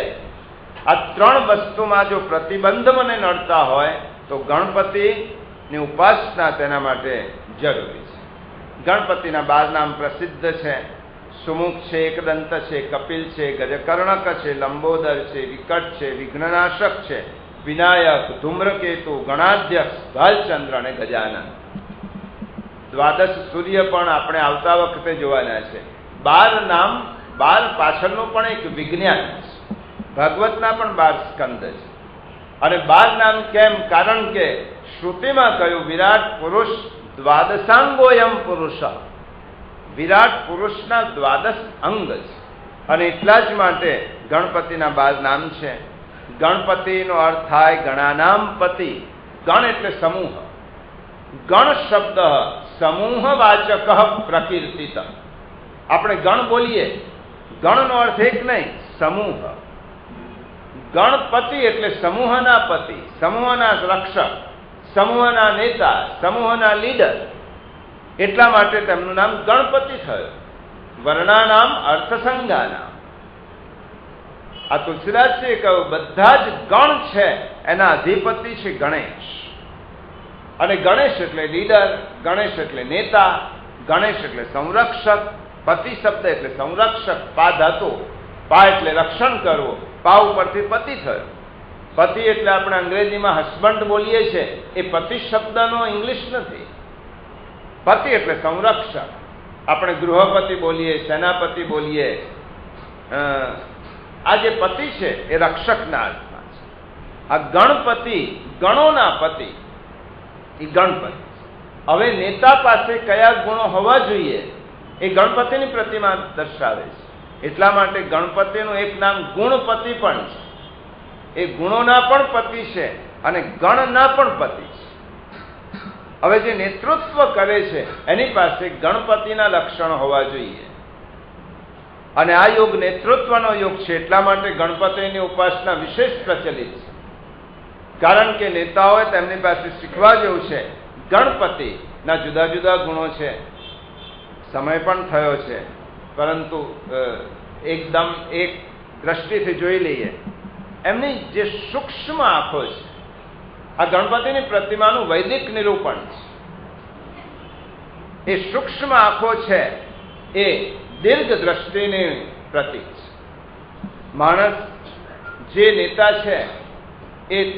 આ ત્રણ વસ્તુમાં જો પ્રતિબંધ મને નડતા હોય તો ગણપતિની ઉપાસના તેના માટે જરૂરી છે. ગણપતિના 12 નામ પ્રસિદ્ધ છે. સુમુખ છે, એકદંત છે, કપિલ છે, ગજકર્ણક છે, લંબોદર છે, વિકટ છે, વિઘ્નનાશક છે, વિનાયક, ધૂમ્રકેતુ, ગણાધ્યક્ષ, ભાલચંદ્ર અને ગજાનન. દ્વાદશ સૂર્ય પણ આપણે આવતા વખતે જોવાના છે. 12 નામ, 12 પાછળનું પણ એક વિજ્ઞાન છે. ભાગવતના પણ 12 સ્કંદ છે. અને 12 નામ કેમ? કારણ કે શ્રુતિમાં કહ્યું વિરાટ પુરુષ દ્વાદશાંગોયમ પુરુષ. વિરાટ પુરુષના 12 અંગ છે અને એટલા જ માટે ગણપતિના 12 નામ છે. ગણપતિનો અર્થ થાય ગણાનામ પતિ. ગણ એટલે સમૂહ. ગણ શબ્દ સમૂહવાચક પ્રકીર્તિત. આપણે ગણ બોલીએ, ગણનો અર્થ એક નહીં, સમૂહ. ગણપતિ એટલે સમૂહના પતિ, સમૂહના રક્ષક, સમૂહના નેતા, સમૂહના લીડર. એટલા માટે તેમનું નામ ગણપતિ થયું. વર્ણાનામ અર્થસંગાનામ. આ તુલસીદાસજીએ કહ્યું બધા જ ગણ છે એના અધિપતિ છે ગણેશ. અને ગણેશ એટલે લીડર, ગણેશ એટલે નેતા, ગણેશ એટલે સંરક્ષક. પતિ શબ્દ એટલે સંરક્ષક. પા ધાતુ, પા એટલે રક્ષણ કરવું, પા ઉપરથી પતિ થયો. પતિ એટલે આપણે અંગ્રેજીમાં હસબન્ડ બોલીએ છીએ, એ પતિ શબ્દનો ઇંગ્લિશ નથી. પતિ એટલે સંરક્ષક. આપણે ગૃહપતિ બોલીએ, સેનાપતિ બોલીએ. આ જે પતિ છે એ રક્ષકના અર્થમાં છે. આ ગણપતિ, ગણોના પતિ, એ ગણપતિ. હવે નેતા પાસે કયા ગુણો હોવા જોઈએ એ ગણપતિની પ્રતિમા દર્શાવે છે. એટલા માટે ગણપતિનું એક નામ ગુણપતિ પણ છે. એ ગુણોના પણ પતિ છે અને ગણના પણ પતિ છે. હવે જે નેતૃત્વ કરે છે એની પાસે ગણપતિના લક્ષણો હોવા જોઈએ. અને આ યુગ નેતૃત્વનો યુગ છે, એટલા માટે ગણપતિની ઉપાસના વિશેષ પ્રચલિત છે. કારણ કે નેતાઓએ તેમની પાસે શીખવા જેવું છે. ગણપતિના જુદા જુદા ગુણો છે. સમય પણ થયો છે, પરંતુ એકદમ એક દ્રષ્ટિથી જોઈ લઈએ. એમની જે સૂક્ષ્મ આંખો છે, આ ગણપતિની પ્રતિમાનું વૈદિક નિરૂપણ છે. એ સૂક્ષ્મ આંખો છે એ દીર્ઘ દ્રષ્ટિની પ્રતીક છે. માણસ જે નેતા છે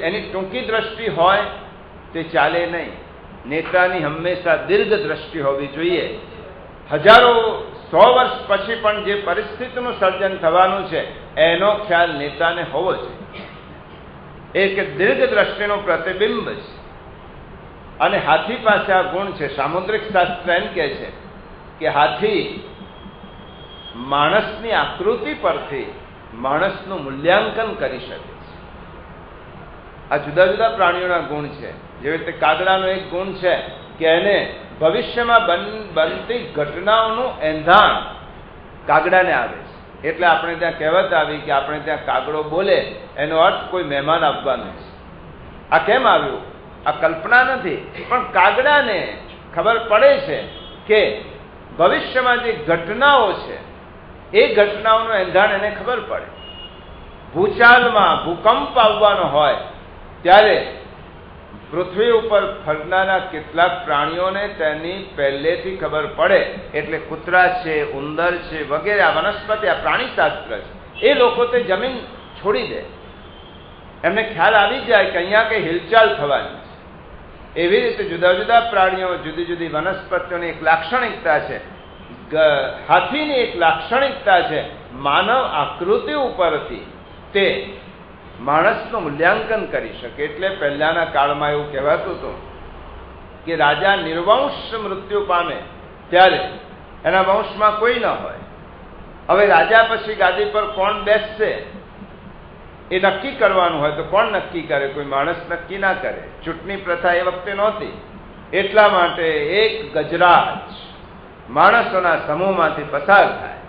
એની ટૂંકી દ્રષ્ટિ હોય તે ચાલે નહીં. નેતાની હંમેશા દીર્ઘ દ્રષ્ટિ હોવી જોઈએ. હજારો 100 વર્ષ પછી પણ જે પરિસ્થિતિનું સર્જન થવાનું છે એનો ખ્યાલ નેતાને હોવો જોઈએ. એક દીર્ઘ દ્રષ્ટિનું પ્રતિબિંબ છે. અને હાથી પાસે આ ગુણ છે. સામુદ્રિક શાસ્ત્ર એમ કહે છે કે હાથી માણસની આકૃતિ પરથી માણસનું મૂલ્યાંકન કરી શકે છે. આ જુદા જુદા પ્રાણીઓના ગુણ છે. જેવી રીતે કાગડાનો એક ગુણ છે કે એને ભવિષ્યમાં બનતી ઘટનાઓનું એંધાણ કાગડાને આવે છે. એટલે આપણે ત્યાં કહેવત આવી કે આપણે ત્યાં કાગડો બોલે એનો અર્થ કોઈ મહેમાન આવવાનું છે. આ કેમ આવ્યું? આ કલ્પના નથી, પણ કાગડાને ખબર પડે છે કે ભવિષ્યમાં જે ઘટનાઓ છે એ ઘટનાઓનું એંધાણ એને ખબર પડે. ભૂચાલમાં ભૂકંપ આવવાનો હોય ત્યારે પૃથ્વી ઉપર ફરનારા કેટલાક પ્રાણીઓને તેની પહેલેથી ખબર પડે. એટલે કૂતરા છે, ઉંદર છે વગેરે, આ વનસ્પતિ, આ પ્રાણીશાસ્ત્ર છે. એ લોકો તે જમીન છોડી દે. એમને ખ્યાલ આવી જાય કે અહીંયા કંઈ હિલચાલ થવાની છે. એવી રીતે જુદા જુદા પ્રાણીઓ, જુદી જુદી વનસ્પતિઓની એક લાક્ષણિકતા છે. હાથીની એક લાક્ષણિકતા છે, માનવ આકૃતિ ઉપરથી તે માણસનું મૂલ્યાંકન કરી શકે. એટલે પહેલાના કાળમાં એવું કહેવાતું હતું કે રાજા નિર્વંશ મૃત્યુ પામે ત્યારે એના વંશમાં કોઈ ન હોય. હવે રાજા પછી ગાદી પર કોણ બેસશે એ નક્કી કરવાનું હોય તો કોણ નક્કી કરે? કોઈ માણસ નક્કી ના કરે. ચૂંટણી પ્રથા એ વખતે નહોતી. એટલા માટે એક ગજરાજ માણસોના સમૂહમાંથી પસાર થાય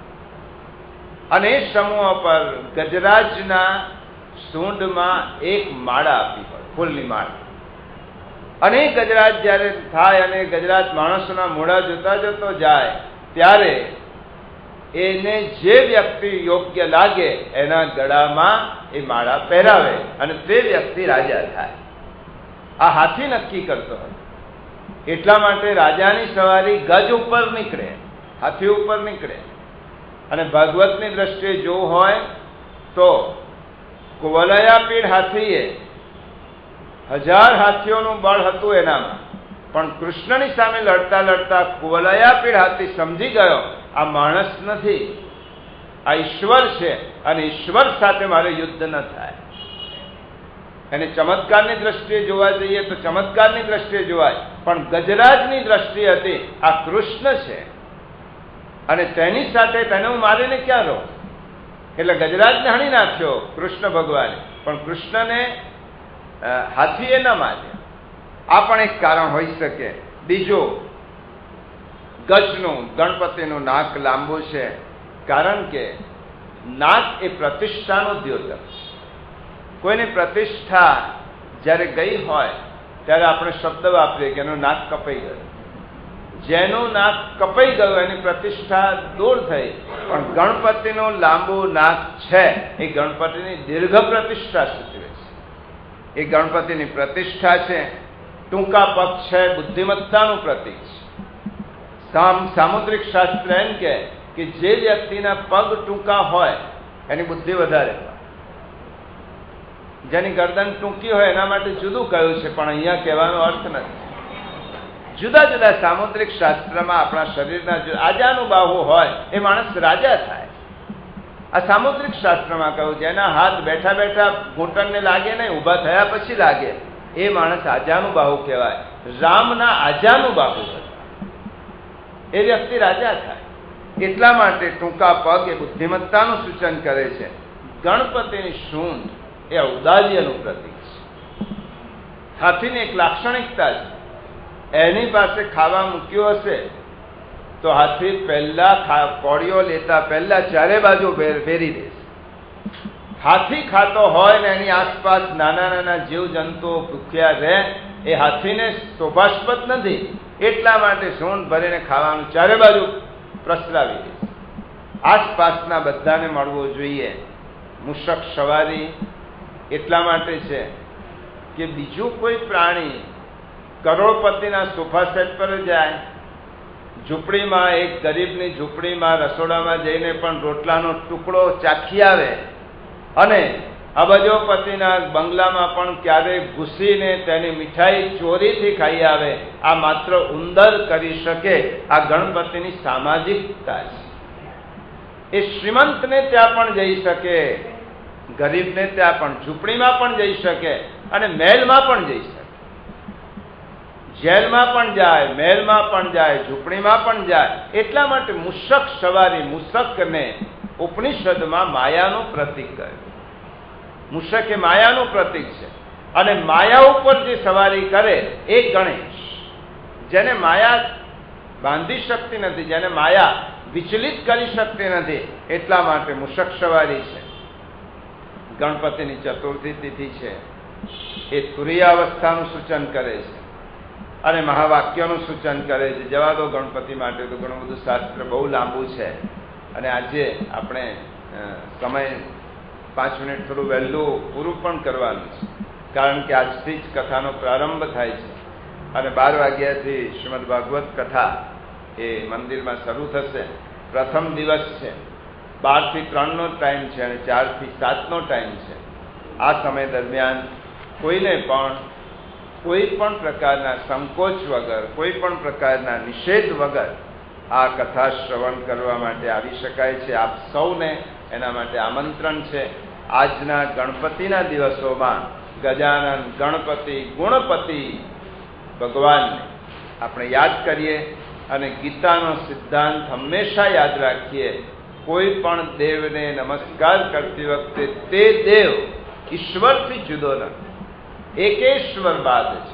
અને એ સમૂહ પર ગજરાજના સૂંઢમાં એક માળા આપી પડે, ફૂલની માળા. અને ગજરાજ જ્યારે થાય અને ગજરાજ માણસોના મોઢા જોતા જોતો જાય ત્યારે એને જે વ્યક્તિ યોગ્ય લાગે એના ગળામાં એ માળા પહેરાવે અને તે વ્યક્તિ રાજા થાય. આ હાથી નક્કી કરતો હતો. એટલા માટે રાજાની સવારી ગજ ઉપર નીકળે, હાથી ઉપર નીકળે. અને ભાગવતની દ્રષ્ટિએ જોવું હોય તો કુવલયાપીડ હાથીએ 1000 હાથીઓનું બળ હતું એનામાં, પણ કૃષ્ણની સામે લડતા લડતા કુવલયાપીડ હાથી સમજી ગયો આ માણસ નથી, આ ઈશ્વર છે અને ઈશ્વર સાથે મારે યુદ્ધ ન થાય. એને ચમત્કારની દ્રષ્ટિએ જોવા જઈએ તો ચમત્કારની દ્રષ્ટિએ જોવાય, પણ ગજરાજની દ્રષ્ટિ હતી આ કૃષ્ણ છે અને તેની સાથે તેને હું મારીને ક્યાં રહું? એટલે ગજરાજને હણી નાખ્યો કૃષ્ણ ભગવાને, પણ કૃષ્ણને હાથીએ ન માર્યા. આ પણ એક કારણ હોઈ શકે. બીજું, ગજનું, ગણપતિનું નાક લાંબુ છે, કારણ કે નાક એ પ્રતિષ્ઠાનું દ્યોતક છે. કોઈની પ્રતિષ્ઠા જ્યારે ગઈ હોય ત્યારે આપણે શબ્દ વાપરીએ કે એનું નાક કપાઈ ગયું. જેનું નાક કપાઈ ગયું એની પ્રતિષ્ઠા દૂર થઈ. પણ ગણપતિનું લાંબુ નાક છે એ ગણપતિની દીર્ઘ પ્રતિષ્ઠા સૂચવે છે. એ ગણપતિની પ્રતિષ્ઠા છે. ટૂંકા પગ છે, બુદ્ધિમત્તાનું પ્રતીક છે. સામુદ્રિક શાસ્ત્ર એમ કે જે વ્યક્તિના પગ ટૂંકા હોય એની બુદ્ધિ વધારે હોય. જેની ગરદન ટૂંકી હોય એના માટે જુદું કહ્યું છે, પણ અહીંયા કહેવાનો અર્થ નથી. જુદા જુદા સામુદ્રિક શાસ્ત્રમાં આપણા શરીરના આજાનું બાહુ હોય એ માણસ રાજા થાય આ સામુદ્રિક શાસ્ત્રમાં કહ્યું, જેના હાથ બેઠા બેઠા ઘૂંટણને લાગે નહીં, ઊભા થયા પછી લાગે, એ માણસ આજાનુબાહુ કહેવાય. રામના આજાનુબાહુ હતા, એ વ્યક્તિ રાજા થાય. એટલા માટે ટૂંકા પગ એ બુદ્ધિમત્તાનું સૂચન કરે છે. ગણપતિની સૂંઢ એ ઔદાર્યનું પ્રતીક છે. હાથીની એક લાક્ષણિકતા છે, એની પાસે ખાવા મૂક્યું હશે તો હાથી પહેલા કોળીઓ લેતા પહેલા ચારે બાજુ ફેરી દેશે. હાથી ખાતો હોય ને એની આસપાસ નાના નાના જીવજંતુઓ ભૂખ્યા રહે, એ હાથીને શોભાસ્પદ નથી. એટલા માટે સૂંઢ ભરીને ખાવાનું ચારે બાજુ પ્રસરાવી દેશે. આસપાસના બધાને મળવું જોઈએ. મૂષક સવારી એટલા માટે છે કે બીજું કોઈ પ્રાણી કરોડપતિના સોફા સેટ પર જાય, ઝૂંપડીમાં એક ગરીબની ઝૂંપડીમાં રસોડામાં જઈને પણ રોટલાનો ટુકડો ચાખી આવે, અને અબજોપતિના બંગલામાં પણ ક્યારેય ઘૂસીને તેની મીઠાઈ ચોરીથી ખાઈ આવે, આ માત્ર ઉંદર કરી શકે. આ ગણપતિની સામાજિકતા છે. એ શ્રીમંતને ત્યાં પણ જઈ શકે, ગરીબને ત્યાં પણ, ઝૂંપડીમાં પણ જઈ શકે અને મહેલમાં પણ જઈ શકે. જેલમાં પણ જાય, મહેલમાં પણ જાય, ઝૂંપડીમાં પણ જાય. એટલા માટે મૂષક સવારી, મૂષકને ઉપનિષદમાં માયાનું પ્રતીક કહ્યું. મૂષક એ માયાનું પ્રતીક છે, અને માયા ઉપર જે સવારી કરે એ ગણેશ. જેને માયા બાંધી શકતી નથી, જેને માયા વિચલિત કરી શકતી નથી, એટલા માટે મૂષક સવારી છે. ગણપતિની ચતુર્થી તિથિ છે, એ તુરીયાવસ્થાનું સૂચન કરે છે અને મહાવાક્યનું સૂચન કરે છે. જવા દો ગણપતિ માટે તો ઘણું બધું શાસ્ત્ર બહુ લાંબુ છે, અને આજે આપણે સમય 5 મિનિટ થોડું વહેલું પૂરું પણ કરવાનું છે, કારણ કે આજથી જ કથાનો પ્રારંભ થાય છે અને 12 વાગ્યાથી શ્રીમદ ભાગવત કથા એ મંદિરમાં શરૂ થશે. પ્રથમ દિવસ છે, 12 થી 3 નો ટાઈમ છે અને 4 થી 7 નો ટાઈમ છે. આ સમય દરમિયાન કોઈને પણ કોઈ પણ પ્રકારના સંકોચ વગર, કોઈ પણ પ્રકારના નિષેધ વગર આ કથા શ્રવણ કરવા માટે આવી શકાય છે. આપ સૌને એના માટે આમંત્રણ છે. આજના ગણપતિના દિવસોમાં ગજાનન, ગણપતિ, ગુણપતિ ભગવાનને આપણે યાદ કરીએ અને ગીતાનો સિદ્ધાંત હંમેશા યાદ રાખીએ. કોઈ પણ દેવને નમસ્કાર કરતી વખતે તે દેવ ઈશ્વરથી જુદો નથી, એકેશ્વરવાદ છે,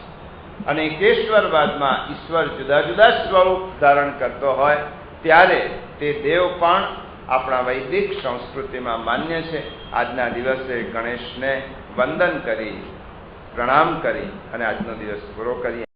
અને એકેશ્વરવાદમાં ઈશ્વર જુદા જુદા સ્વરૂપ ધારણ કરતો હોય ત્યારે તે દેવ પણ આપણા વૈદિક સંસ્કૃતિમાં માન્ય છે. આજના દિવસે ગણેશને વંદન કરી, પ્રણામ કરી અને આજનો દિવસ પૂરો કરીએ.